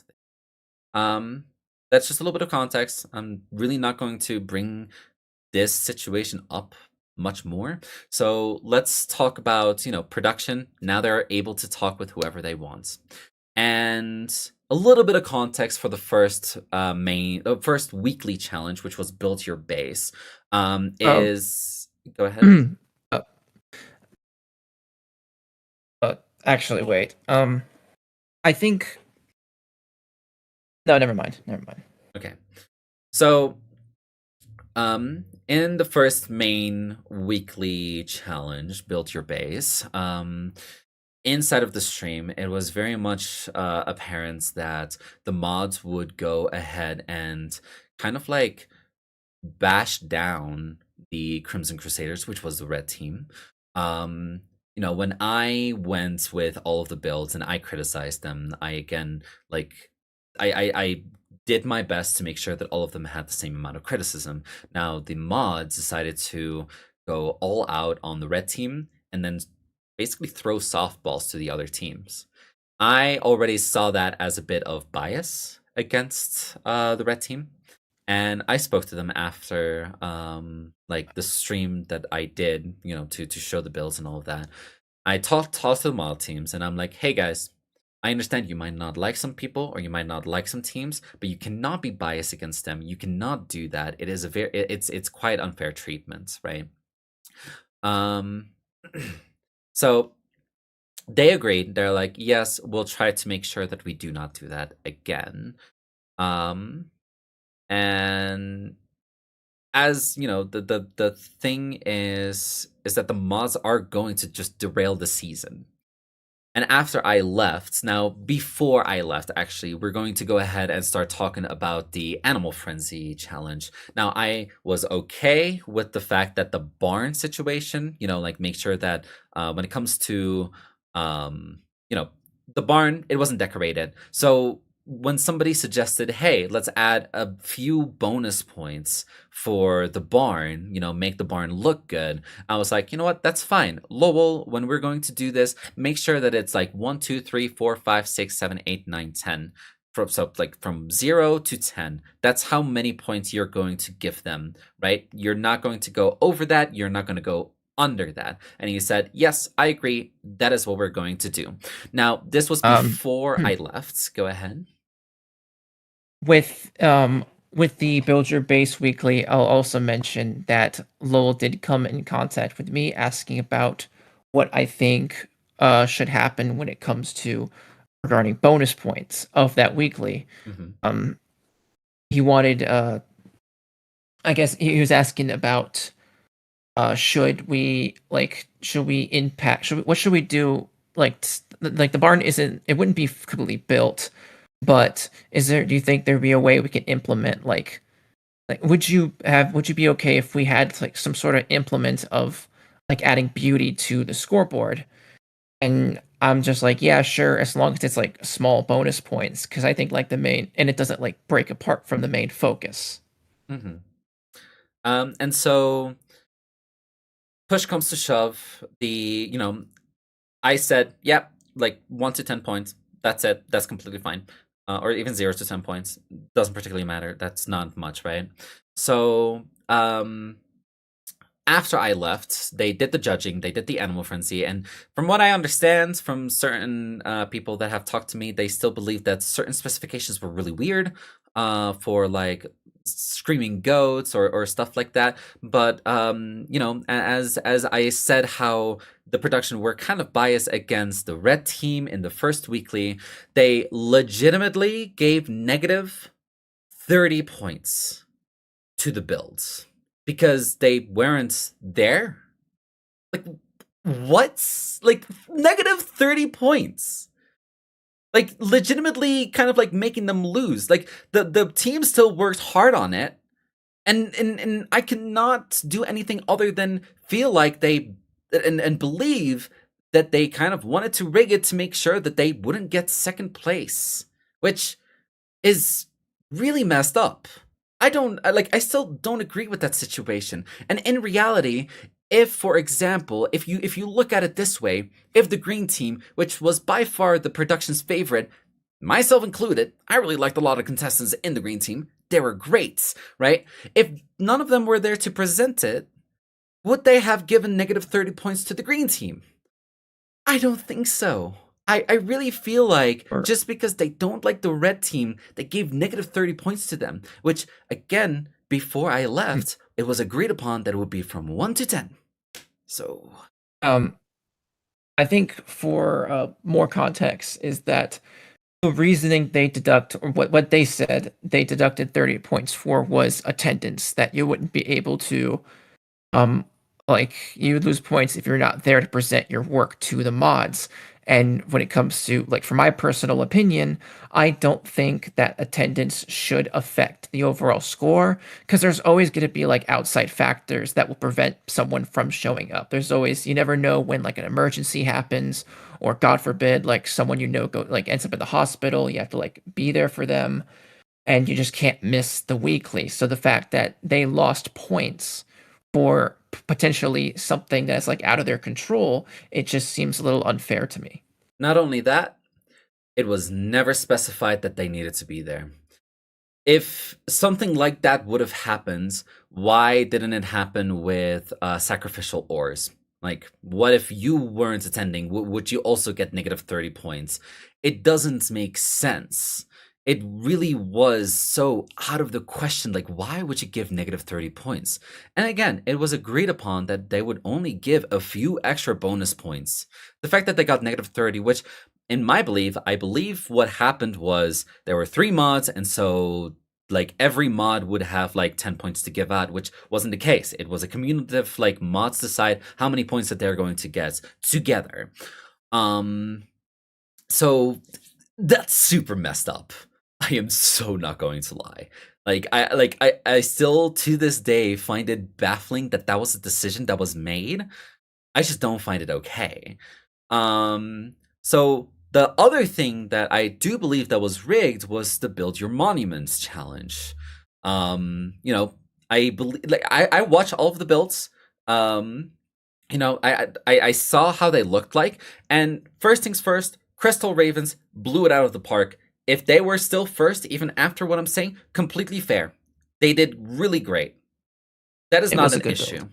thing. That's just a little bit of context. I'm really not going to bring this situation up much more. So let's talk about, production. Now they're able to talk with whoever they want. And a little bit of context for the first first weekly challenge, which was build your base, is go ahead. Actually, wait. I think. No, never mind. Okay. So, in the first main weekly challenge, build your base, inside of the stream, it was very much apparent that the mods would go ahead and kind of like bash down the Crimson Crusaders, which was the red team. When I went with all of the builds and I criticized them, I again I did my best to make sure that all of them had the same amount of criticism. Now the mods decided to go all out on the red team and then basically throw softballs to the other teams. I already saw that as a bit of bias against the red team, and I spoke to them after the stream that I did, to show the builds and all of that. I talked to the mod teams, and I'm like, hey guys, I understand you might not like some people or you might not like some teams, but you cannot be biased against them. You cannot do that. It is it's quite unfair treatment, right? So they agreed. They're like, yes, we'll try to make sure that we do not do that again. And as the thing is that the mods are going to just derail the season. And after I left, now before I left, actually, we're going to go ahead and start talking about the Animal Frenzy challenge. Now, I was okay with the fact that the barn situation, make sure that when it comes to, the barn, it wasn't decorated. So when somebody suggested, hey, let's add a few bonus points for the barn, make the barn look good, I was like, you know what, that's fine. Lowell, when we're going to do this, make sure that it's like 1, 2, 3, 4, 5, 6, 7, 8, 9, 10. So like from 0 to 10, that's how many points you're going to give them, right? You're not going to go over that. You're not going to go under that. And he said, yes, I agree. That is what we're going to do. Now, this was before I left. Go ahead. With the Build Your Base Weekly, I'll also mention that Lowell did come in contact with me asking about what I think should happen when it comes to regarding bonus points of that weekly. Mm-hmm. He wanted, I guess he was asking about, should we impact? What should we do? Like the barn it wouldn't be completely built, but do you think there'd be a way we can implement like would you be okay if we had like some sort of implement of like adding beauty to the scoreboard? And I'm just like, yeah, sure, as long as it's like small bonus points, because I think like the main, and it doesn't like break apart from the main focus. Mm-hmm. And so push comes to shove, I said, yep, like 1 to 10 points. That's it. That's completely fine. Or even 0 to 10 points. Doesn't particularly matter. That's not much, right? So, after I left, they did the judging, they did the animal frenzy, and from what I understand from certain people that have talked to me, they still believe that certain specifications were really weird for like screaming goats or stuff like that. But as I said, how the production were kind of biased against the red team in the first weekly, they legitimately gave negative 30 points to the builds because they weren't there. Like, what? Like, negative 30 points. Like, legitimately kind of like making them lose. Like, the team still worked hard on it. And I cannot do anything other than feel like they and believe that they kind of wanted to rig it to make sure that they wouldn't get second place, which is really messed up. I still don't agree with that situation. And in reality, if, for example, if you look at it this way, if the green team, which was by far the production's favorite, myself included, I really liked a lot of contestants in the green team. They were great, right? If none of them were there to present it, would they have given negative 30 points to the green team? I don't think so. I really feel like just because they don't like the red team, they gave negative 30 points to them, which, again, before I left, it was agreed upon that it would be from 1 to 10. So... I think for more context is that the reasoning they deduct, or what they said they deducted 30 points for was attendance, that you wouldn't be able to, like, you would lose points if you're not there to present your work to the mods. And when it comes to, like, for my personal opinion, I don't think that attendance should affect the overall score, because there's always going to be, like, outside factors that will prevent someone from showing up. There's always, you never know when, like, an emergency happens, or God forbid, like, someone ends up in the hospital, you have to, like, be there for them, and you just can't miss the weekly. So the fact that they lost points for potentially something that's like out of their control, it just seems a little unfair to me. Not only that, it was never specified that they needed to be there. If something like that would have happened, why didn't it happen with sacrificial ores? Like, what if you weren't attending? Would you also get negative 30 points? It doesn't make sense. It really was so out of the question. Like, why would you give negative 30 points? And again, it was agreed upon that they would only give a few extra bonus points. The fact that they got negative 30, which in my belief, I believe what happened was there were 3 mods, and so like every mod would have like 10 points to give out, which wasn't the case. It was a cumulative, like, mods decide how many points that they're going to get together. So that's super messed up. I am so not going to lie. I still to this day find it baffling that that was a decision that was made. I just don't find it okay. So The other thing that I do believe that was rigged was the Build Your Monuments challenge. You know, I believe like I watched all of the builds. You know, I saw how they looked like, and first things first, Crystal Ravens blew it out of the park. If they were still first, even after what I'm saying, completely fair. They did really great. That is It not was a an good issue.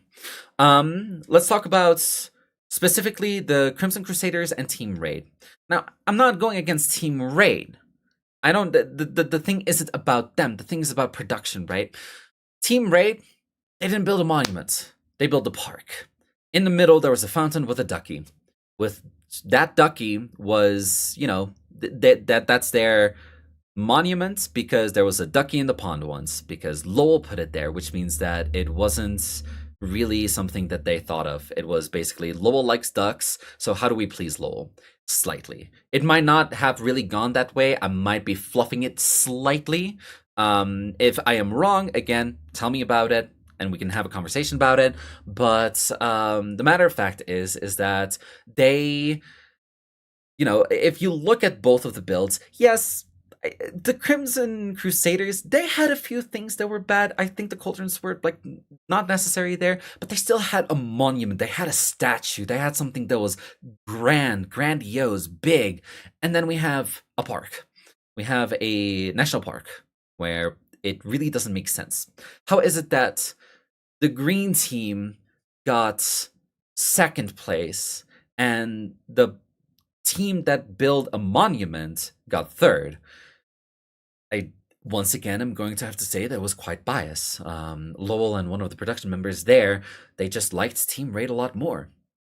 build. Let's talk about specifically the Crimson Crusaders and Team Raid. Now, I'm not going against Team Raid. I don't. The thing isn't about them. The thing is about production, right? Team Raid, they didn't build a monument. They built a park. In the middle, there was a fountain with a ducky. With that ducky was, you know, that's their monument because there was a ducky in the pond once because Lowell put it there, which means that it wasn't really something that they thought of. It was basically Lowell likes ducks, so how do we please Lowell? Slightly. It might not have really gone that way. I might be fluffing it slightly. If I am wrong, again, tell me about it and we can have a conversation about it. But the matter of fact is that they, you know, if you look at both of the builds, yes, the Crimson Crusaders, they had a few things that were bad. I think the cauldrons were like not necessary there, but they still had a monument. They had a statue. They had something that was grandiose, big. And then we have a park. We have a national park where it really doesn't make sense. How is it that the green team got second place and the team that built a monument got third? I once again am going to have to say that was quite biased. Lowell and one of the production members there, they just liked Team Raid a lot more.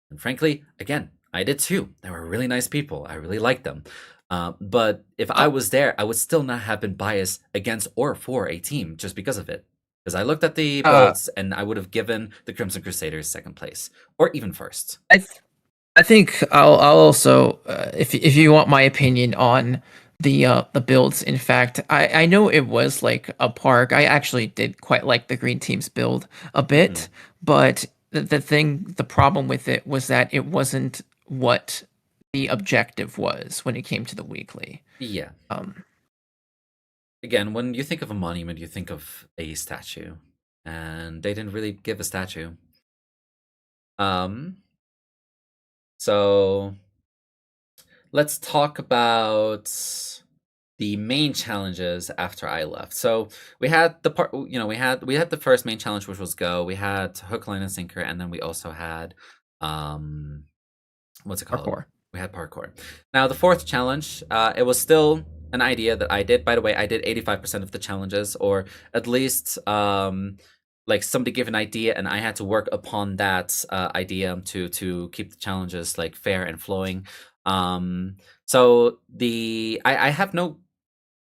And frankly, again, I did too. They were really nice people. I really liked them. But if I was there, I would still not have been biased against or for a team just because of it. Because I looked at the builds and I would have given the Crimson Crusaders second place or even first. I think I'll also if you want my opinion on the builds. In fact, I know it was like a park. I actually did quite like the green team's build a bit, but the problem with it was that it wasn't what the objective was when it came to the weekly. Yeah. Again, when you think of a monument, you think of a statue, and they didn't really give a statue. So let's talk about the main challenges after I left. So we had the part, you know, we had the first main challenge, which was Go. We had Hook, Line, and Sinker, and then we also had what's it called? Parkour. We had parkour. Now the fourth challenge, it was still an idea that I did. By the way, I did 85% of the challenges, or at least like somebody gave an idea and I had to work upon that idea to keep the challenges like fair and flowing. So I have no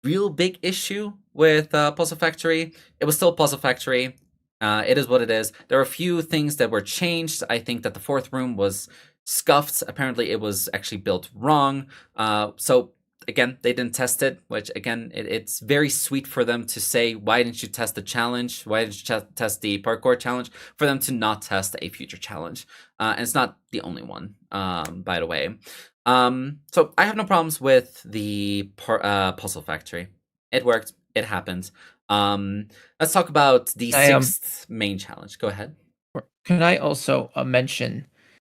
real big issue with Puzzle Factory. It was still Puzzle Factory. It is what it is. There are a few things that were changed. I think that the fourth room was scuffed. Apparently, it was actually built wrong. So again, they didn't test it, which again, it's very sweet for them to say, why didn't you test the challenge? Why didn't you test the parkour challenge? For them to not test a future challenge. And it's not the only one, by the way. So I have no problems with the Puzzle Factory. It worked. It happened. Let's talk about the sixth main challenge. Go ahead. Can I also mention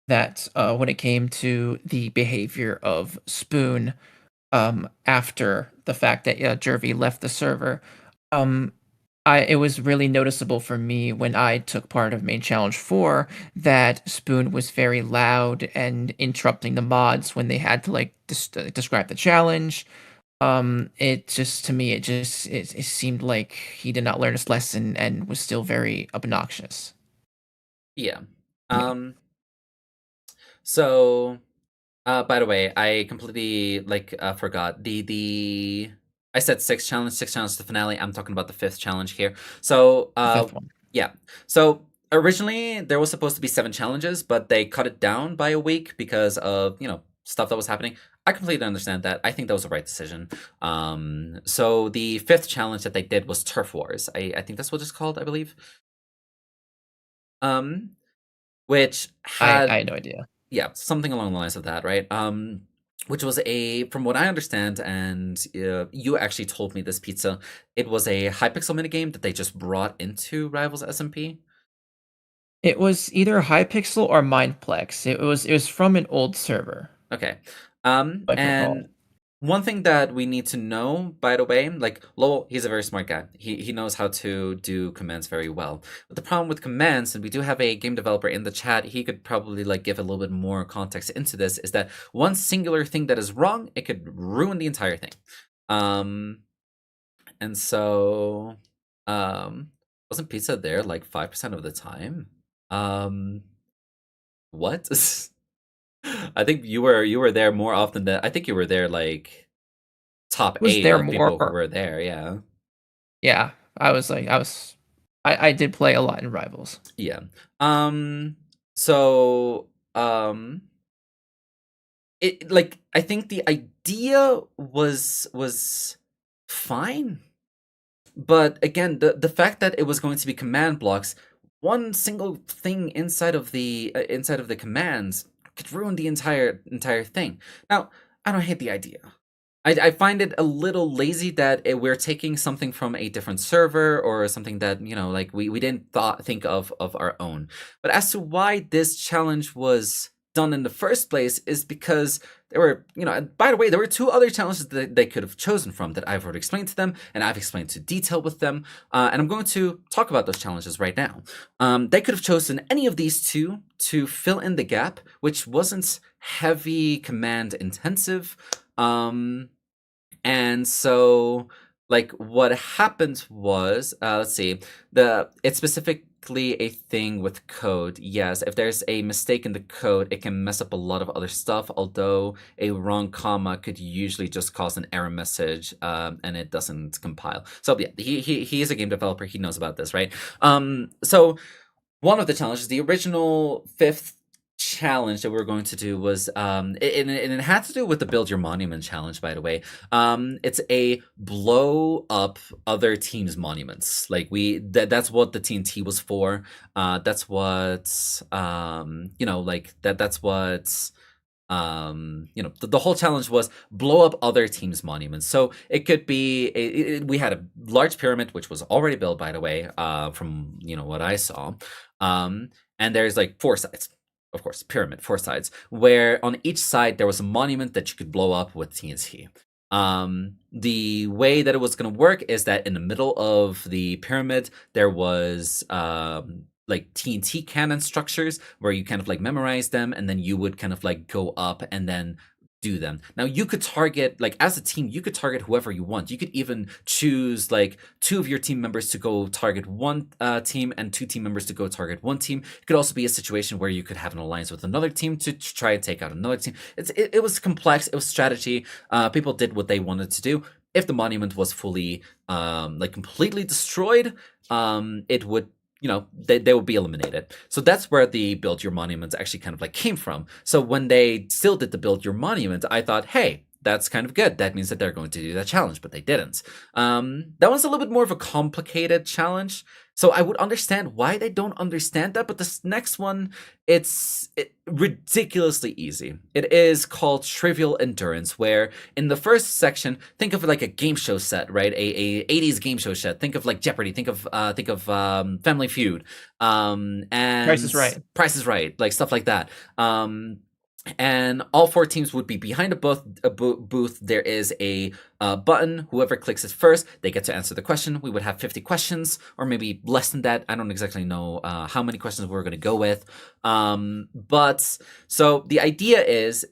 that when it came to the behavior of Spoon after the fact that Jervy left the server, it was really noticeable for me when I took part of Main Challenge 4 that Spoon was very loud and interrupting the mods when they had to like describe the challenge. It just, to me, it seemed like he did not learn his lesson and was still very obnoxious. Yeah. So, by the way, I completely forgot I said six challenge to finale. I'm talking about the fifth challenge here. So, Fifth one. yeah. So originally there was supposed to be 7 challenges, but they cut it down by a week because of stuff that was happening. I completely understand that. I think that was the right decision. So the 5th challenge that they did was Turf Wars. I think that's what it's called, I believe. Which had I had no idea. Yeah, something along the lines of that, right? which was from what I understand, and you actually told me this, Pizza, it was a Hypixel minigame that they just brought into Rivals SMP. It was either Hypixel or Mindplex. It was from an old server. Okay. I can recall. And one thing that we need to know, by the way, like Lowell, he's a very smart guy. He knows how to do commands very well. But the problem with commands, and we do have a game developer in the chat, he could probably like give a little bit more context into this, is that one singular thing that is wrong, it could ruin the entire thing. And so wasn't Pizza there like 5% of the time? What? I think you were there more often than I think you were there like top Was 8 there of people more? who were there, yeah. Yeah, I did play a lot in Rivals. Yeah. So it like I think the idea was fine. But again, the fact that it was going to be command blocks, one single thing inside of the commands could ruin the entire thing. Now, I don't hate the idea. I find it a little lazy that we're taking something from a different server or something that, you know, like we didn't think of our own. But as to why this challenge was done in the first place is because there were, you know, by the way, there were 2 other challenges that they could have chosen from that I've already explained to them, and I've explained to detail with them, and I'm going to talk about those challenges right now. They could have chosen any of these 2 to fill in the gap, which wasn't heavy command intensive. And so like what happened was, let's see, it's specifically a thing with code. Yes, if there's a mistake in the code, it can mess up a lot of other stuff, although a wrong comma could usually just cause an error message, and it doesn't compile. So yeah, he is a game developer, he knows about this, right? So one of the challenges, the original 5th challenge that we were going to do was and it had to do with the build your monument challenge, by the way. It's a blow up other teams' monuments. Like that's what the TNT was for. That's what you know, like that's what you know, the whole challenge was blow up other teams' monuments. So it could be we had a large pyramid, which was already built, by the way, from, you know, what I saw. And there's like 4 sides, of course, pyramid, 4 sides, where on each side there was a monument that you could blow up with TNT. The way that it was going to work is that in the middle of the pyramid there was like TNT cannon structures where you kind of like memorize them, and then you would kind of like go up and then do them. Now you could target, like as a team, you could target whoever you want. You could even choose like 2 of your team members to go target one team and 2 team members to go target one team. It could also be a situation where you could have an alliance with another team to try and take out another team. It was complex. It was strategy. People did what they wanted to do. If the monument was fully like completely destroyed, it would, you know, they would be eliminated. So that's where the build your monuments actually kind of like came from. So when they still did the build your monument, I thought, hey, that's kind of good. That means that they're going to do that challenge, but they didn't. That was a little bit more of a complicated challenge. So I would understand why they don't understand that, but this next one, it's ridiculously easy. It is called Trivial Endurance, where in the first section, think of it like a game show set, right? A 80s game show set. Think of like Jeopardy. Think of Family Feud, and Price is Right, like stuff like that. And all 4 teams would be behind a booth. There is a button. Whoever clicks it first, they get to answer the question. We would have 50 questions, or maybe less than that. I don't exactly know how many questions we're going to go with. But so the idea is,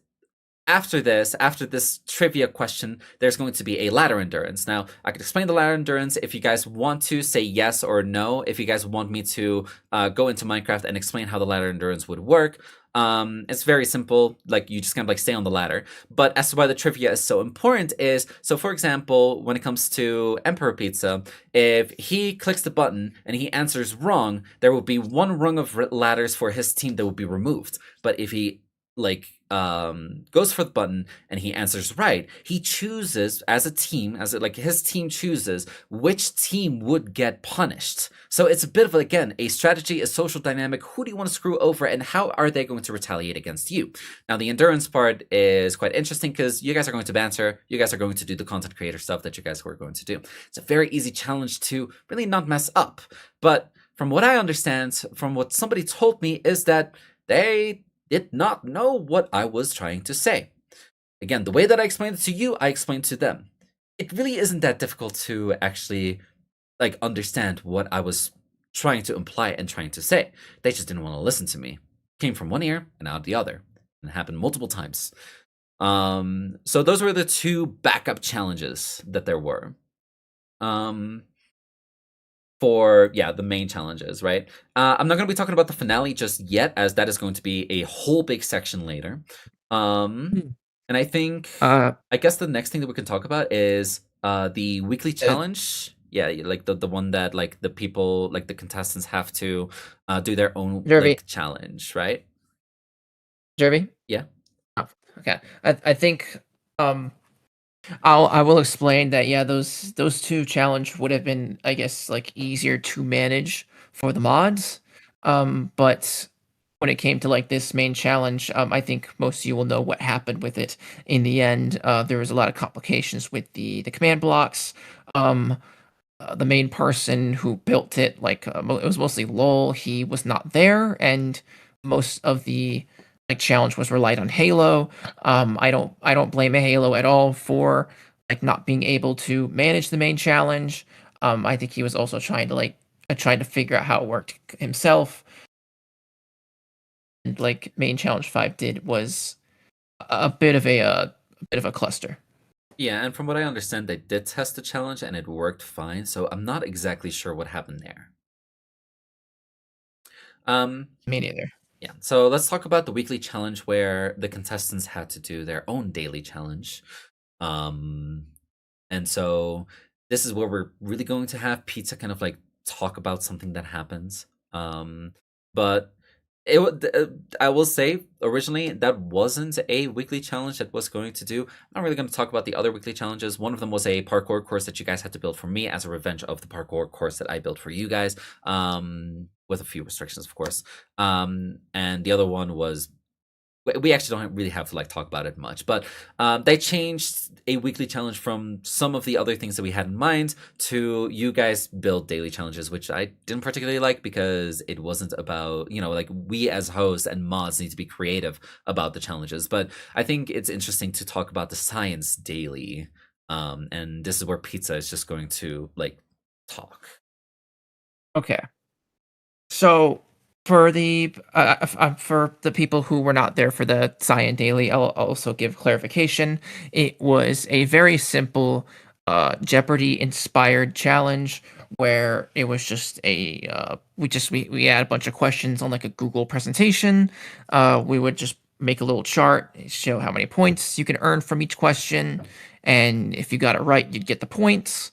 after this trivia question, there's going to be a ladder endurance. Now, I could explain the ladder endurance. If you guys want to, say yes or no. If you guys want me to go into Minecraft and explain how the ladder endurance would work, it's very simple. Like, you just kind of like stay on the ladder. But as to why the trivia is so important is, so for example, when it comes to Emperor Pizza, if he clicks the button and he answers wrong, there will be 1 rung of ladders for his team that will be removed. But if he like goes for the button and he answers right, he chooses as a team, like his team chooses which team would get punished. So it's a bit of, again, a strategy, a social dynamic. Who do you want to screw over and how are they going to retaliate against you? Now, the endurance part is quite interesting because you guys are going to banter. You guys are going to do the content creator stuff that you guys were going to do. It's a very easy challenge to really not mess up. But from what I understand, from what somebody told me, is that they did not know what I was trying to say. Again, the way that I explained it to you, I explained to them. It really isn't that difficult to actually like understand what I was trying to imply and trying to say. They just didn't want to listen to me. Came from one ear and out the other. And it happened multiple times. So those were the two backup challenges that there were. For the main challenges, right? I'm not going to be talking about the finale just yet, as that is going to be a whole big section later. And I think I guess the next thing that we can talk about is the weekly challenge. Like the one that like the people, like the contestants have to do their own like, challenge, right? Jervy? Yeah. Oh, okay. I think I will explain that those two challenge would have been, I guess, like easier to manage for the mods. But when it came to like this main challenge, I think most of you will know what happened with it in the end. There was a lot of complications with the command blocks. The main person who built it, like it was mostly Lowell, he was not there, and most of the like challenge was relied on Halo. I don't blame Halo at all for like not being able to manage the main challenge. I think he was also trying to figure out how it worked himself. And like main challenge 5 did was a bit of a cluster. Yeah, and from what I understand, they did test the challenge and it worked fine. So I'm not exactly sure what happened there. Me neither. Yeah, so let's talk about the weekly challenge where the contestants had to do their own daily challenge. And so this is where we're really going to have Pizza kind of like talk about something that happens. But I will say originally that wasn't a weekly challenge that was going to do. I'm not really going to talk about the other weekly challenges. One of them was a parkour course that you guys had to build for me as a revenge of the parkour course that I built for you guys. With a few restrictions, of course. And the other one was, we actually don't really have to like talk about it much, but they changed a weekly challenge from some of the other things that we had in mind to you guys build daily challenges, which I didn't particularly like because it wasn't about, like we as hosts and mods need to be creative about the challenges. But I think it's interesting to talk about the science daily. And this is where Pizza is just going to like talk. Okay. So for the people who were not there for the Cyan Daily, I'll also give clarification. It was a very simple Jeopardy-inspired challenge where it was just we had a bunch of questions on like a Google presentation. We would just make a little chart, show how many points you can earn from each question, and if you got it right, you'd get the points.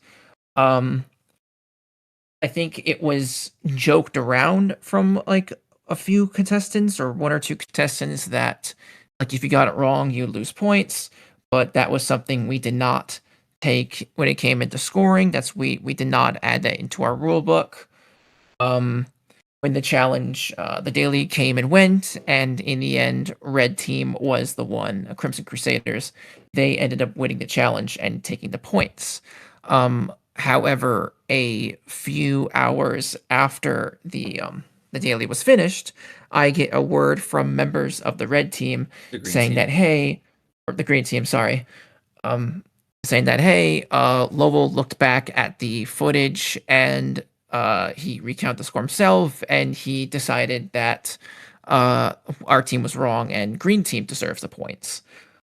I think it was joked around from like a few contestants or one or two contestants that like if you got it wrong, you lose points. But that was something we did not take when it came into scoring. We did not add that into our rule book. When the challenge, the daily came and went, and in the end, Red Team was the one, Crimson Crusaders. They ended up winning the challenge and taking the points. However, a few hours after the daily was finished, I get a word from members of the Red Team saying that, hey, or the Green Team, sorry, saying that, hey, Lowell looked back at the footage and he recounted the score himself, and he decided that our team was wrong and Green Team deserves the points.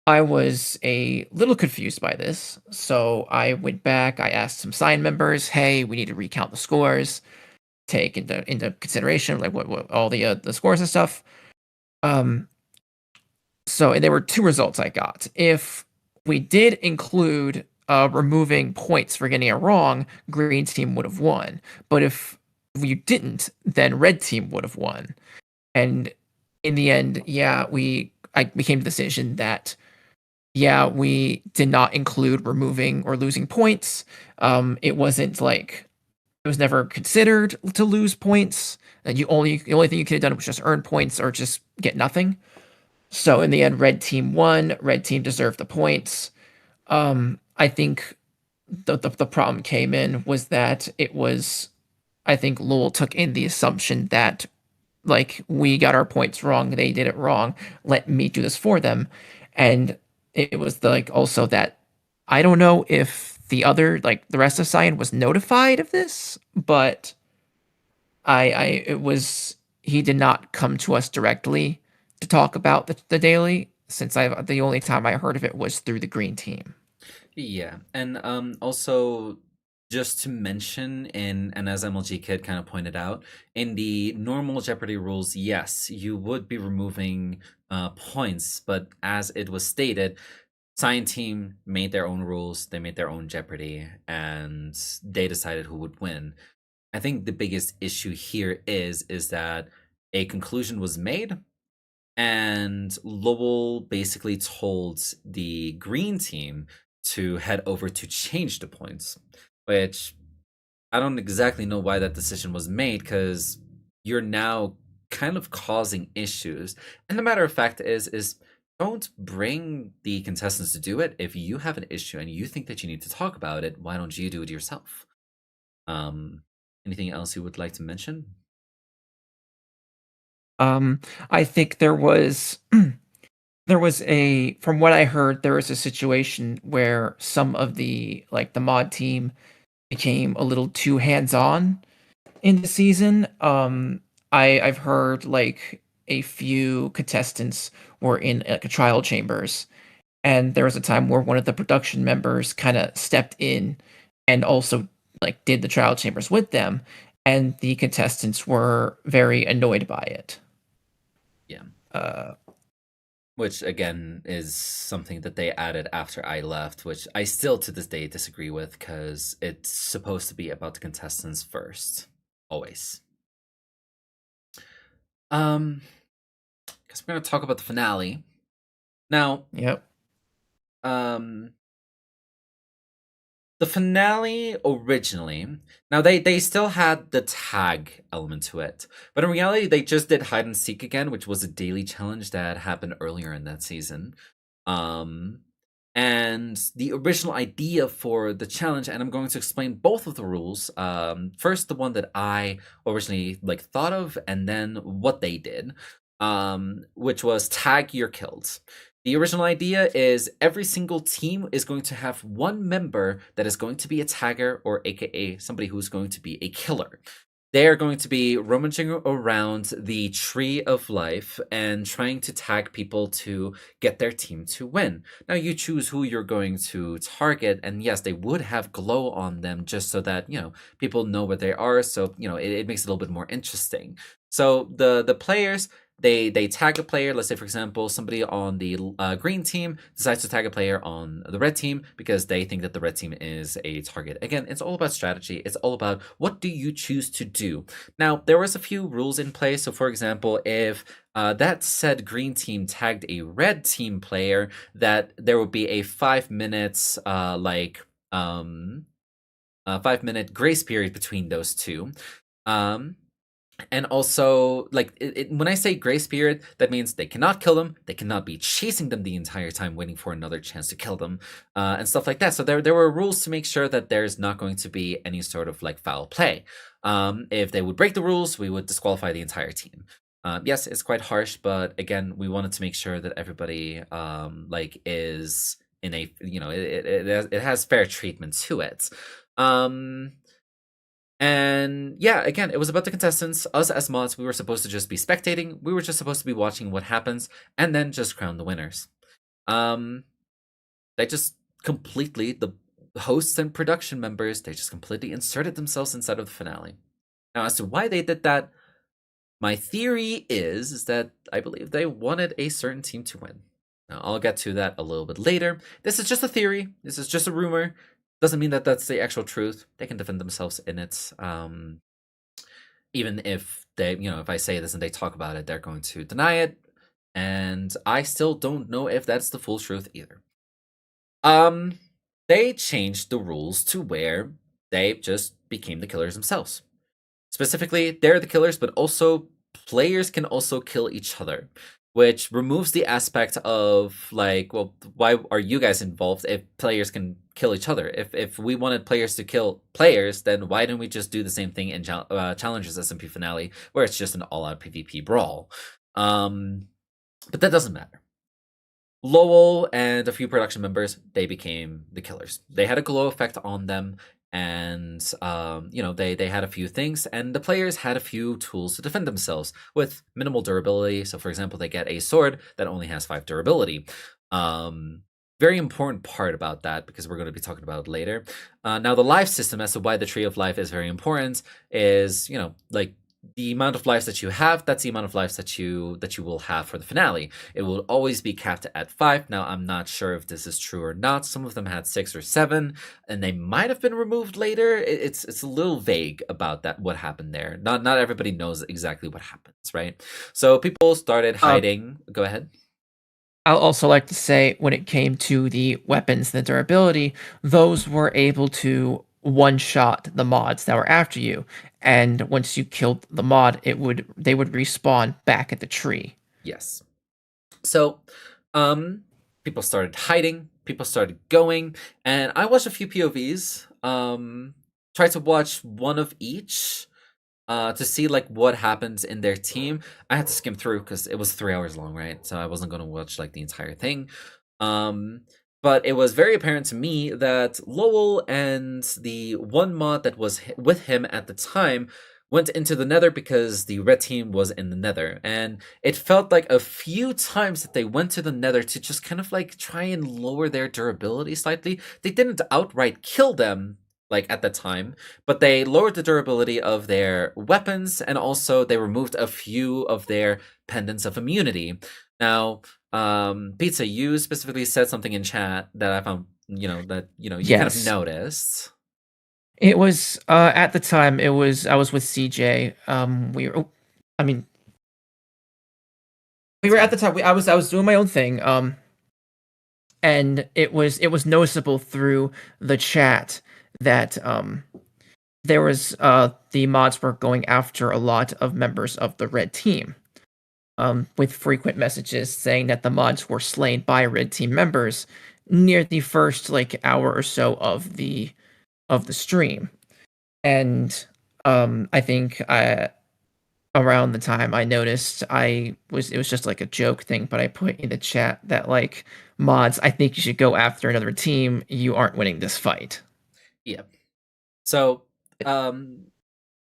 I was a little confused by this, so I went back, I asked some Cyan members, hey, we need to recount the scores, take into consideration like what all the scores and stuff. So there were two results I got. If we did include removing points for getting it wrong, Green Team would have won. But if we didn't, then Red Team would have won. And in the end, we came to the decision that yeah, we did not include removing or losing points. It wasn't like it was never considered to lose points. And the only thing you could have done was just earn points or just get nothing. So in the end, red team won. Red team deserved the points. I think the problem came in was that it was. I think Lowell took in the assumption that like we got our points wrong, they did it wrong. Let me do this for them, and it was like also that I don't know if the rest of Cyan was notified of this, but it was he did not come to us directly to talk about the daily since the only time I heard of it was through the green team. Yeah, and also just to mention, and as MLG Kid kind of pointed out, in the normal Jeopardy rules, yes, you would be removing points, but as it was stated, Cyan Team made their own rules, they made their own Jeopardy, and they decided who would win. I think the biggest issue here is that a conclusion was made, and Lowell basically told the green team to head over to change the points, which I don't exactly know why that decision was made because you're now kind of causing issues. And the matter of fact is don't bring the contestants to do it. If you have an issue and you think that you need to talk about it, why don't you do it yourself? Anything else you would like to mention? I think there was from what I heard, there was a situation where some of the mod team became a little too hands-on in the season. I've heard like a few contestants were in like a trial chambers, and there was a time where one of the production members kind of stepped in and also like did the trial chambers with them, and the contestants were very annoyed by it. Yeah. Which again is something that they added after I left, which I still to this day disagree with because it's supposed to be about the contestants first, always. Guess we're gonna talk about the finale now. Yep. The finale originally, now they still had the tag element to it, but in reality they just did hide and seek again, which was a daily challenge that happened earlier in that season. And the original idea for the challenge, and I'm going to explain both of the rules. First, the one that I originally thought of, and then what they did, which was tag you're killed. The original idea is every single team is going to have one member that is going to be a tagger, or aka somebody who's going to be a killer. They are going to be rummaging around the tree of life and trying to tag people to get their team to win. Now you choose who you're going to target, and yes, they would have glow on them just so that, people know where they are, so, it makes it a little bit more interesting. So the players, they tag a player. Let's say, for example, somebody on the green team decides to tag a player on the red team because they think that the red team is a target. Again, it's all about strategy. It's all about what do you choose to do. Now, there was a few rules in place. So, for example, if that said green team tagged a red team player, that there would be a 5 minutes 5-minute grace period between those two. And also, when I say grace period, that means they cannot kill them, they cannot be chasing them the entire time waiting for another chance to kill them, and stuff like that. So there were rules to make sure that there's not going to be any sort of foul play. If they would break the rules, we would disqualify the entire team. Yes, it's quite harsh, but again, we wanted to make sure that everybody is in a it has fair treatment to it. And yeah, again, it was about the contestants. Us as mods, we were supposed to just be spectating. We were just supposed to be watching what happens and then just crown the winners. They just completely, the hosts and production members, they just completely inserted themselves inside of the finale. Now, as to why they did that, my theory is that I believe they wanted a certain team to win. Now, I'll get to that a little bit later. This is just a theory. This is just a rumor. Doesn't mean that that's the actual truth. They can defend themselves in it. Even if they, if I say this and they talk about it, they're going to deny it. and I still don't know if that's the full truth either. They changed the rules to where they just became the killers themselves. Specifically, they're the killers, but also players can also kill each other, which removes the aspect of like, well, why are you guys involved if players can kill each other? If we wanted players to kill players, then why didn't we just do the same thing in Challengers SMP finale, where it's just an all-out PvP brawl? But that doesn't matter. Lowell and a few production members, they became the killers. They had a glow effect on them, and they had a few things, and the players had a few tools to defend themselves with minimal durability. So for example, they get a sword that only has 5 durability. Very important part about that, because we're going to be talking about it later. Now the life system, as to why the tree of life is very important, is like the amount of lives that you have, that's the amount of lives that you will have for the finale. It will always be capped at 5. Now, I'm not sure if this is true or not. Some of them had 6 or 7, and they might have been removed later. It's a little vague about that, what happened there. Not everybody knows exactly what happens, right? So people started hiding. Go ahead. I'll also like to say, when it came to the weapons, the durability, those were able to one-shot the mods that were after you, and once you killed the mod, they would respawn back at the tree. Yes. So, people started hiding, people started going, and I watched a few POVs. Tried to watch one of each, to see like what happens in their team. I had to skim through because it was 3 hours long, right? So I wasn't going to watch like the entire thing. But it was very apparent to me that Lowell and the one mod that was with him at the time went into the nether because the red team was in the nether. And it felt like a few times that they went to the nether to just kind of like try and lower their durability slightly. They didn't outright kill them like at the time, but they lowered the durability of their weapons, and also they removed a few of their pendants of immunity. Now, Pizza, you specifically said something in chat that I found, you kind of noticed. It was at the time. I was with CJ. We were at the time. I was doing my own thing. And it was noticeable through the chat that there was the mods were going after a lot of members of the red team. With frequent messages saying that the mods were slain by red team members near the first like hour or so of the stream. And I think around the time I noticed, it was just like a joke thing, but I put in the chat that like, mods, I think you should go after another team. You aren't winning this fight. Yeah. So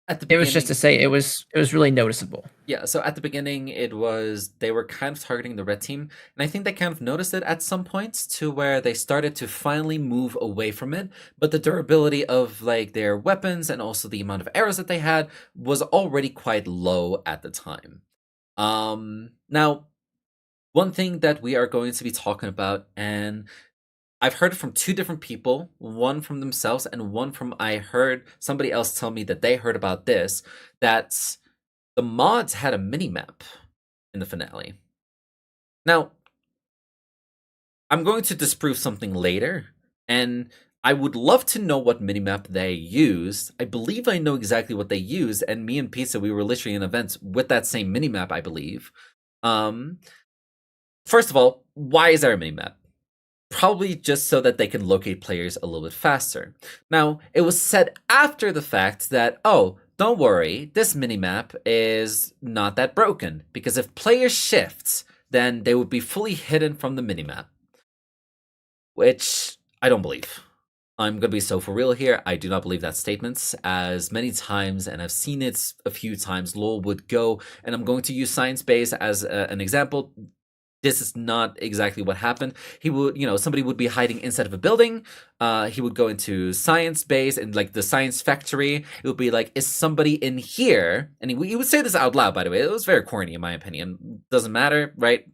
at the beginning, it was just to say it was really noticeable. Yeah, so at the beginning they were kind of targeting the red team, and I think they kind of noticed it at some points to where they started to finally move away from it, but the durability of like their weapons and also the amount of arrows that they had was already quite low at the time. Now, one thing that we are going to be talking about, and I've heard it from 2 different people, one from themselves and one from I heard somebody else tell me that they heard about this, that the mods had a mini-map in the finale. Now, I'm going to disprove something later, and I would love to know what mini-map they used. I believe I know exactly what they used, and me and Pizza, we were literally in events with that same mini-map, I believe. First of all, why is there a mini-map? Probably just so that they can locate players a little bit faster. Now, it was said after the fact that, oh, don't worry, this minimap is not that broken, because if players shift, then they would be fully hidden from the minimap. Which I don't believe. I'm going to be so for real here. I do not believe that statement. As many times, and I've seen it a few times, Lowell would go, and I'm going to use Science Base as an example. This is not exactly what happened. He would, somebody would be hiding inside of a building. He would go into Science Base and like the science factory. It would be like, is somebody in here? And he would say this out loud, by the way. It was very corny in my opinion. Doesn't matter, right?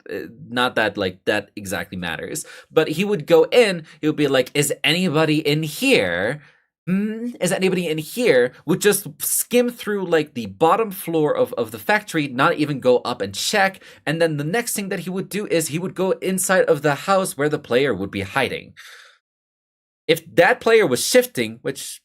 Not that like that exactly matters. But he would go in. He would be like, is anybody in here? is anybody in here would just skim through like the bottom floor of the factory, not even go up and check, and then the next thing that he would do is he would go inside of the house where the player would be hiding. If that player was shifting, which,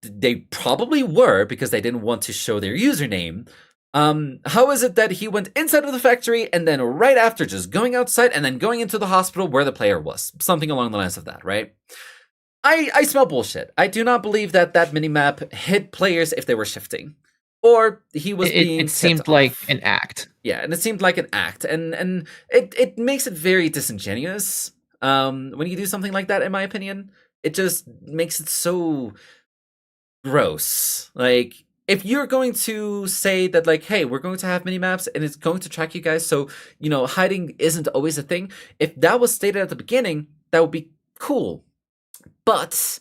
they probably were because they didn't want to show their username, how is it that he went inside of the factory and then right after just going outside and then going into the hospital where the player was? Something along the lines of that, right? I smell bullshit. I do not believe that minimap hit players if they were shifting. Or he was being It seemed like an act. Yeah, and it seemed like an act. And it makes it very disingenuous when you do something like that, in my opinion. It just makes it so gross. Like, if you're going to say that, like, hey, we're going to have minimaps and it's going to track you guys, so, hiding isn't always a thing. If that was stated at the beginning, that would be cool. But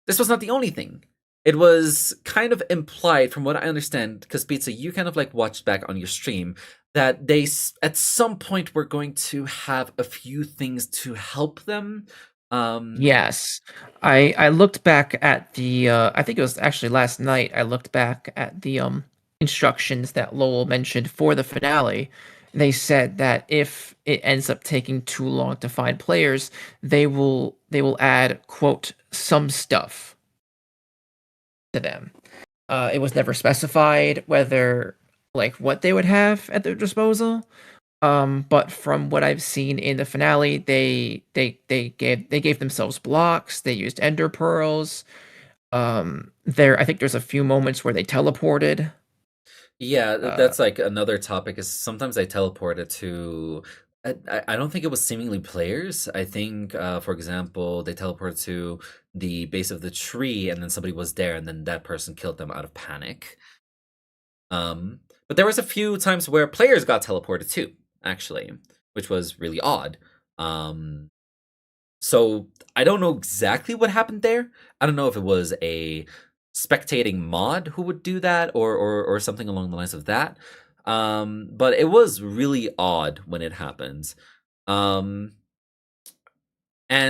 this was not the only thing. It was kind of implied, from what I understand, because Pizza, you kind of like watched back on your stream, that they at some point were going to have a few things to help them. Yes, I looked back at the I think it was actually last night. I looked back at the instructions that Lowell mentioned for the finale. They said that if it ends up taking too long to find players, they will add, quote, some stuff to them. It was never specified whether, like, what they would have at their disposal. But from what I've seen in the finale, they gave themselves blocks. They used ender pearls. I think there's a few moments where they teleported. Yeah, that's like another topic. Is sometimes they teleported to. I don't think it was seemingly players. I think, for example, they teleported to the base of the tree, and then somebody was there, and then that person killed them out of panic. But there was a few times where players got teleported too, actually, which was really odd. So I don't know exactly what happened there. I don't know if it was a spectating mod who would do that or something along the lines of that. But it was really odd when it happens. And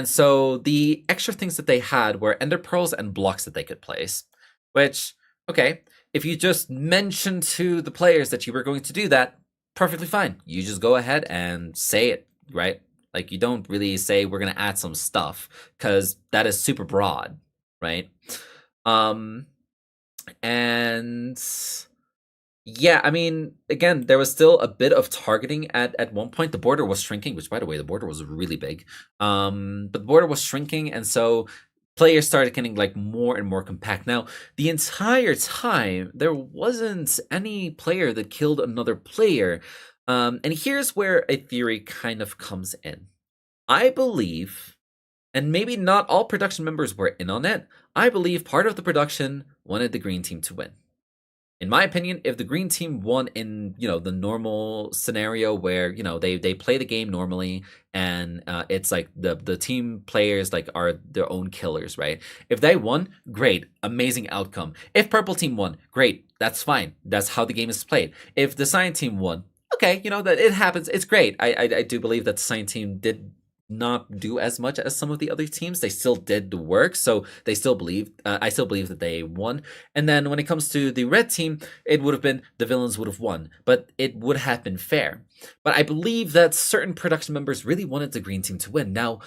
so the extra things that they had were ender pearls and blocks that they could place, which, okay, if you just mentioned to the players that you were going to do that, perfectly fine. You just go ahead and say it, right? Like, you don't really say we're going to add some stuff, because that is super broad, right? And yeah, I mean, again, there was still a bit of targeting at one point. The border was shrinking, which, by the way, the border was really big. But the border was shrinking, and so players started getting like more and more compact. Now, the entire time, there wasn't any player that killed another player. And here's where a theory kind of comes in. I believe, and maybe not all production members were in on it, I believe part of the production wanted the green team to win. In my opinion, if the green team won in, the normal scenario where, they play the game normally and it's like the team players like are their own killers, right? If they won, great, amazing outcome. If purple team won, great, that's fine. That's how the game is played. If the cyan team won, okay, that it happens. It's great. I do believe that the cyan team did not do as much as some of the other teams. They still did the work, so they still believe. I still believe that they won. And then when it comes to the red team, it would have been the villains would have won, but it would have been fair. But I believe that certain production members really wanted the green team to win. Now,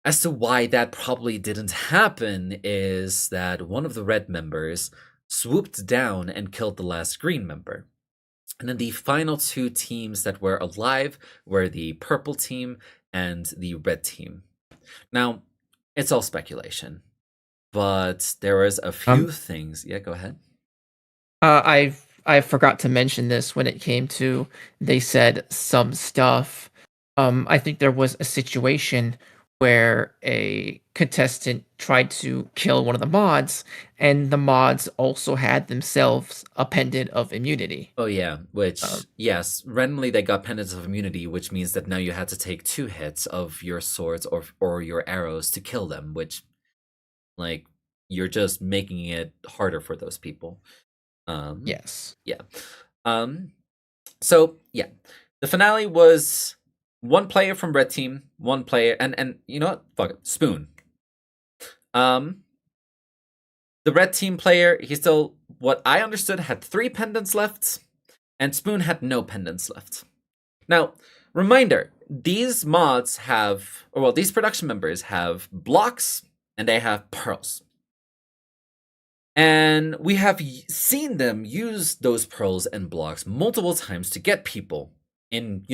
as to why that probably didn't happen is that one of the red members swooped down and killed the last green member. And then the final two teams that were alive were the purple team and the red team. Now, it's all speculation, but there was a few things. Yeah, go ahead. I forgot to mention this when it came to, they said some stuff. I think there was a situation where a contestant tried to kill one of the mods, and the mods also had themselves a pendant of immunity. Oh yeah, which, yes, randomly they got pendants of immunity, which means that now you had to take 2 hits of your swords or your arrows to kill them, which, like, you're just making it harder for those people. Yes. Yeah. So yeah, the finale was 1 player from red team, 1 player, and you know what? Fuck it, Spoon. the red team player, he still, what I understood, had 3 pendants left, and Spoon had no pendants left. Now, reminder, these mods have, or well, these production members have blocks and they have pearls. And we have seen them use those pearls and blocks multiple times to get people in,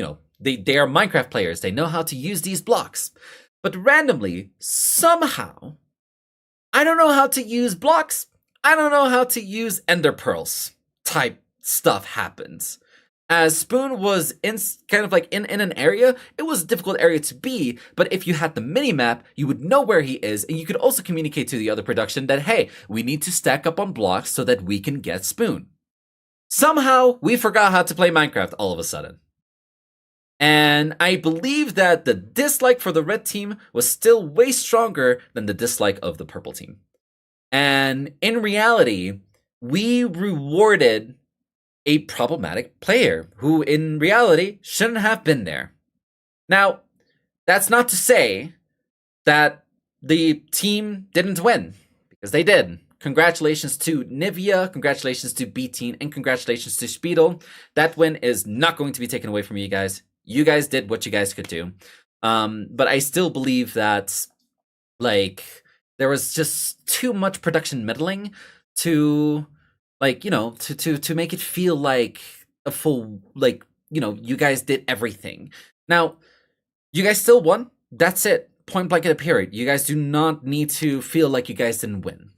they are Minecraft players. They know how to use these blocks. But randomly, somehow, I don't know how to use blocks. I don't know how to use ender pearls type stuff happens. As Spoon was in an area, it was a difficult area to be, but if you had the mini-map, you would know where he is, and you could also communicate to the other production that, hey, we need to stack up on blocks so that we can get Spoon. Somehow, we forgot how to play Minecraft all of a sudden. And I believe that the dislike for the red team was still way stronger than the dislike of the purple team. And in reality, we rewarded a problematic player who in reality shouldn't have been there. Now, that's not to say that the team didn't win, because they did. Congratulations to Nivea, congratulations to B-Teen, and congratulations to Speedle. That win is not going to be taken away from you guys. You guys did what you guys could do. But I still believe that, there was just too much production meddling to to make it feel like a full, you guys did everything. Now, you guys still won. That's it. Point blank in a period. You guys do not need to feel like you guys didn't win.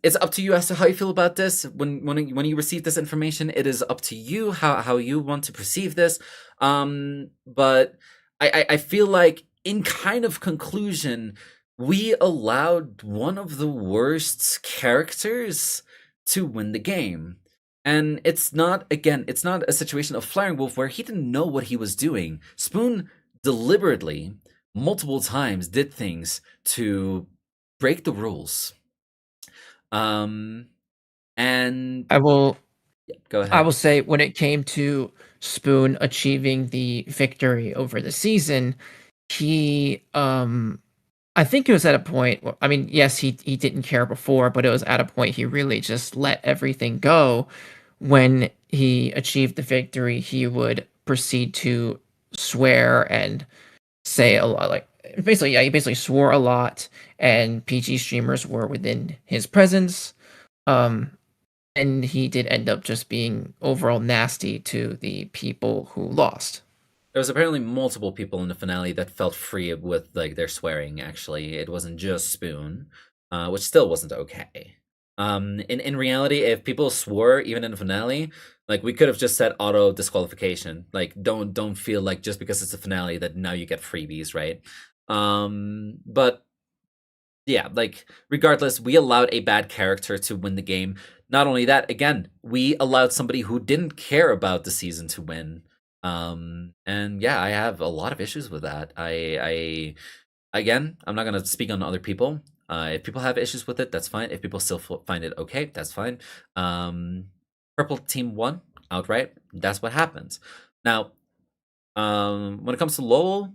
It's up to you as to how you feel about this. When you receive this information, it is up to you how you want to perceive this. But I feel like in kind of conclusion, we allowed one of the worst characters to win the game. And it's not a situation of Flaring Wolf where he didn't know what he was doing. Spoon deliberately, multiple times, did things to break the rules. And I will go ahead. I will say when it came to Spoon achieving the victory over the season, he I think it was at a point, I mean, yes, he didn't care before, but it was at a point he really just let everything go. When he achieved the victory, he would proceed to swear and say a lot, he basically swore a lot, and PG streamers were within his presence. And he did end up just being overall nasty to the people who lost. There was apparently multiple people in the finale that felt free with their swearing. Actually, it wasn't just Spoon, which still wasn't okay. In reality, if people swore even in the finale, we could have just said auto disqualification. Don't feel like just because it's a finale that now you get freebies, right? But yeah, regardless, we allowed a bad character to win the game. Not only that, again, we allowed somebody who didn't care about the season to win. And yeah, I have a lot of issues with that. I'm not gonna speak on other people. If people have issues with it, that's fine. If people still find it okay, that's fine. Purple team won outright. That's what happens. Now, when it comes to Lowell,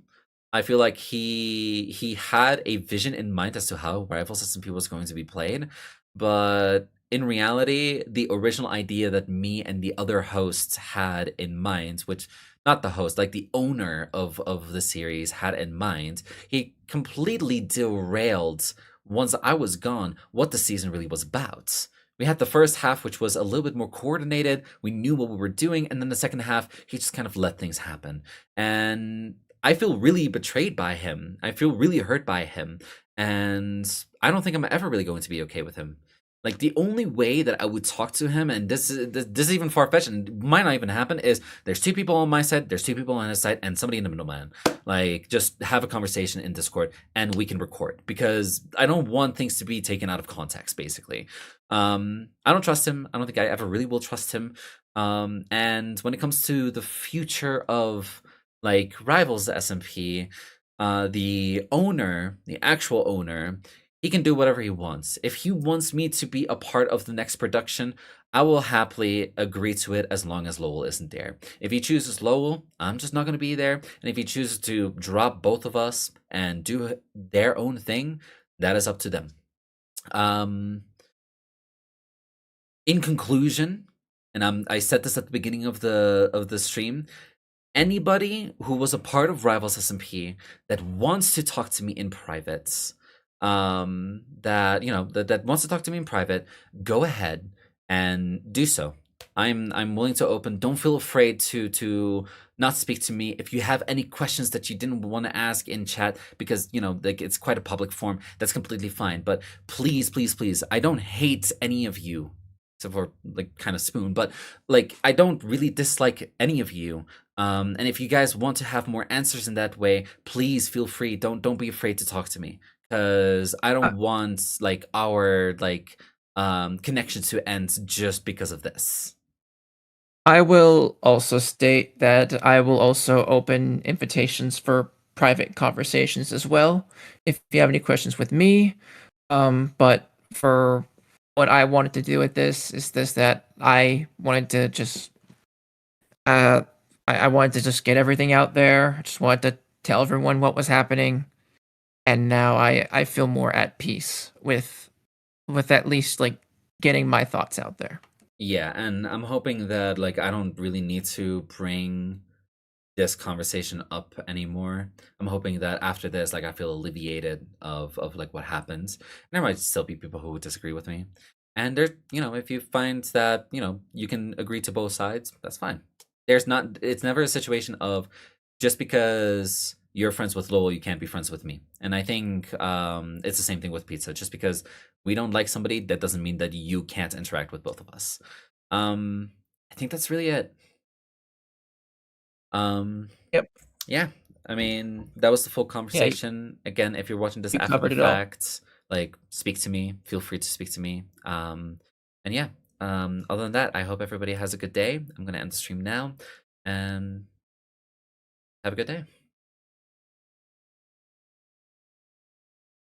I feel like he had a vision in mind as to how Rivals SMP was going to be played, but in reality, the original idea that me and the other hosts had in mind, which not the host, the owner of the series had in mind, he completely derailed once I was gone what the season really was about. We had the first half, which was a little bit more coordinated. We knew what we were doing, and then the second half, he just kind of let things happen. And I feel really betrayed by him. I feel really hurt by him, and I don't think I'm ever really going to be okay with him. The only way that I would talk to him, and this is even far-fetched and might not even happen, is there's 2 people on my side, there's 2 people on his side, and somebody in the middle, man. Just have a conversation in Discord, and we can record, because I don't want things to be taken out of context, basically. I don't trust him. I don't think I ever really will trust him. And when it comes to the future of, Rivals SMP, the owner, the actual owner, he can do whatever he wants. If he wants me to be a part of the next production, I will happily agree to it as long as Lowell isn't there. If he chooses Lowell, I'm just not going to be there. And if he chooses to drop both of us and do their own thing, that is up to them. in conclusion, and I said this at the beginning of the stream, anybody who was a part of Rivals SMP that wants to talk to me in private, that wants to talk to me in private, go ahead and do so. I'm willing to open. Don't feel afraid to not speak to me. If you have any questions that you didn't want to ask in chat, because like it's quite a public forum, that's completely fine. But please, please, please, I don't hate any of you, except for like kind of Spoon, but like I don't really dislike any of you. And if you guys want to have more answers in that way, please feel free. Don't be afraid to talk to me, because I don't want like our connection to end just because of this. I will also state that I will also open invitations for private conversations as well, if you have any questions with me. But for what I wanted to do with this is that I wanted to just I wanted to just get everything out there. I just wanted to tell everyone what was happening, and now I feel more at peace with at least like getting my thoughts out there. Yeah, and I'm hoping that like I don't really need to bring this conversation up anymore. I'm hoping that after this, like I feel alleviated of like what happens. There might still be people who would disagree with me. And there, if you find that, you can agree to both sides, that's fine. It's never a situation of just because you're friends with Lowell, you can't be friends with me. And I think it's the same thing with pizza. Just because we don't like somebody, that doesn't mean that you can't interact with both of us. I think that's really it. Yep. Yeah. I mean, that was the full conversation. Again, if you're watching this we after covered the it all. fact, like speak to me. Feel free to speak to me. And yeah. Other than that, I hope everybody has a good day. I'm gonna end the stream now, and have a good day.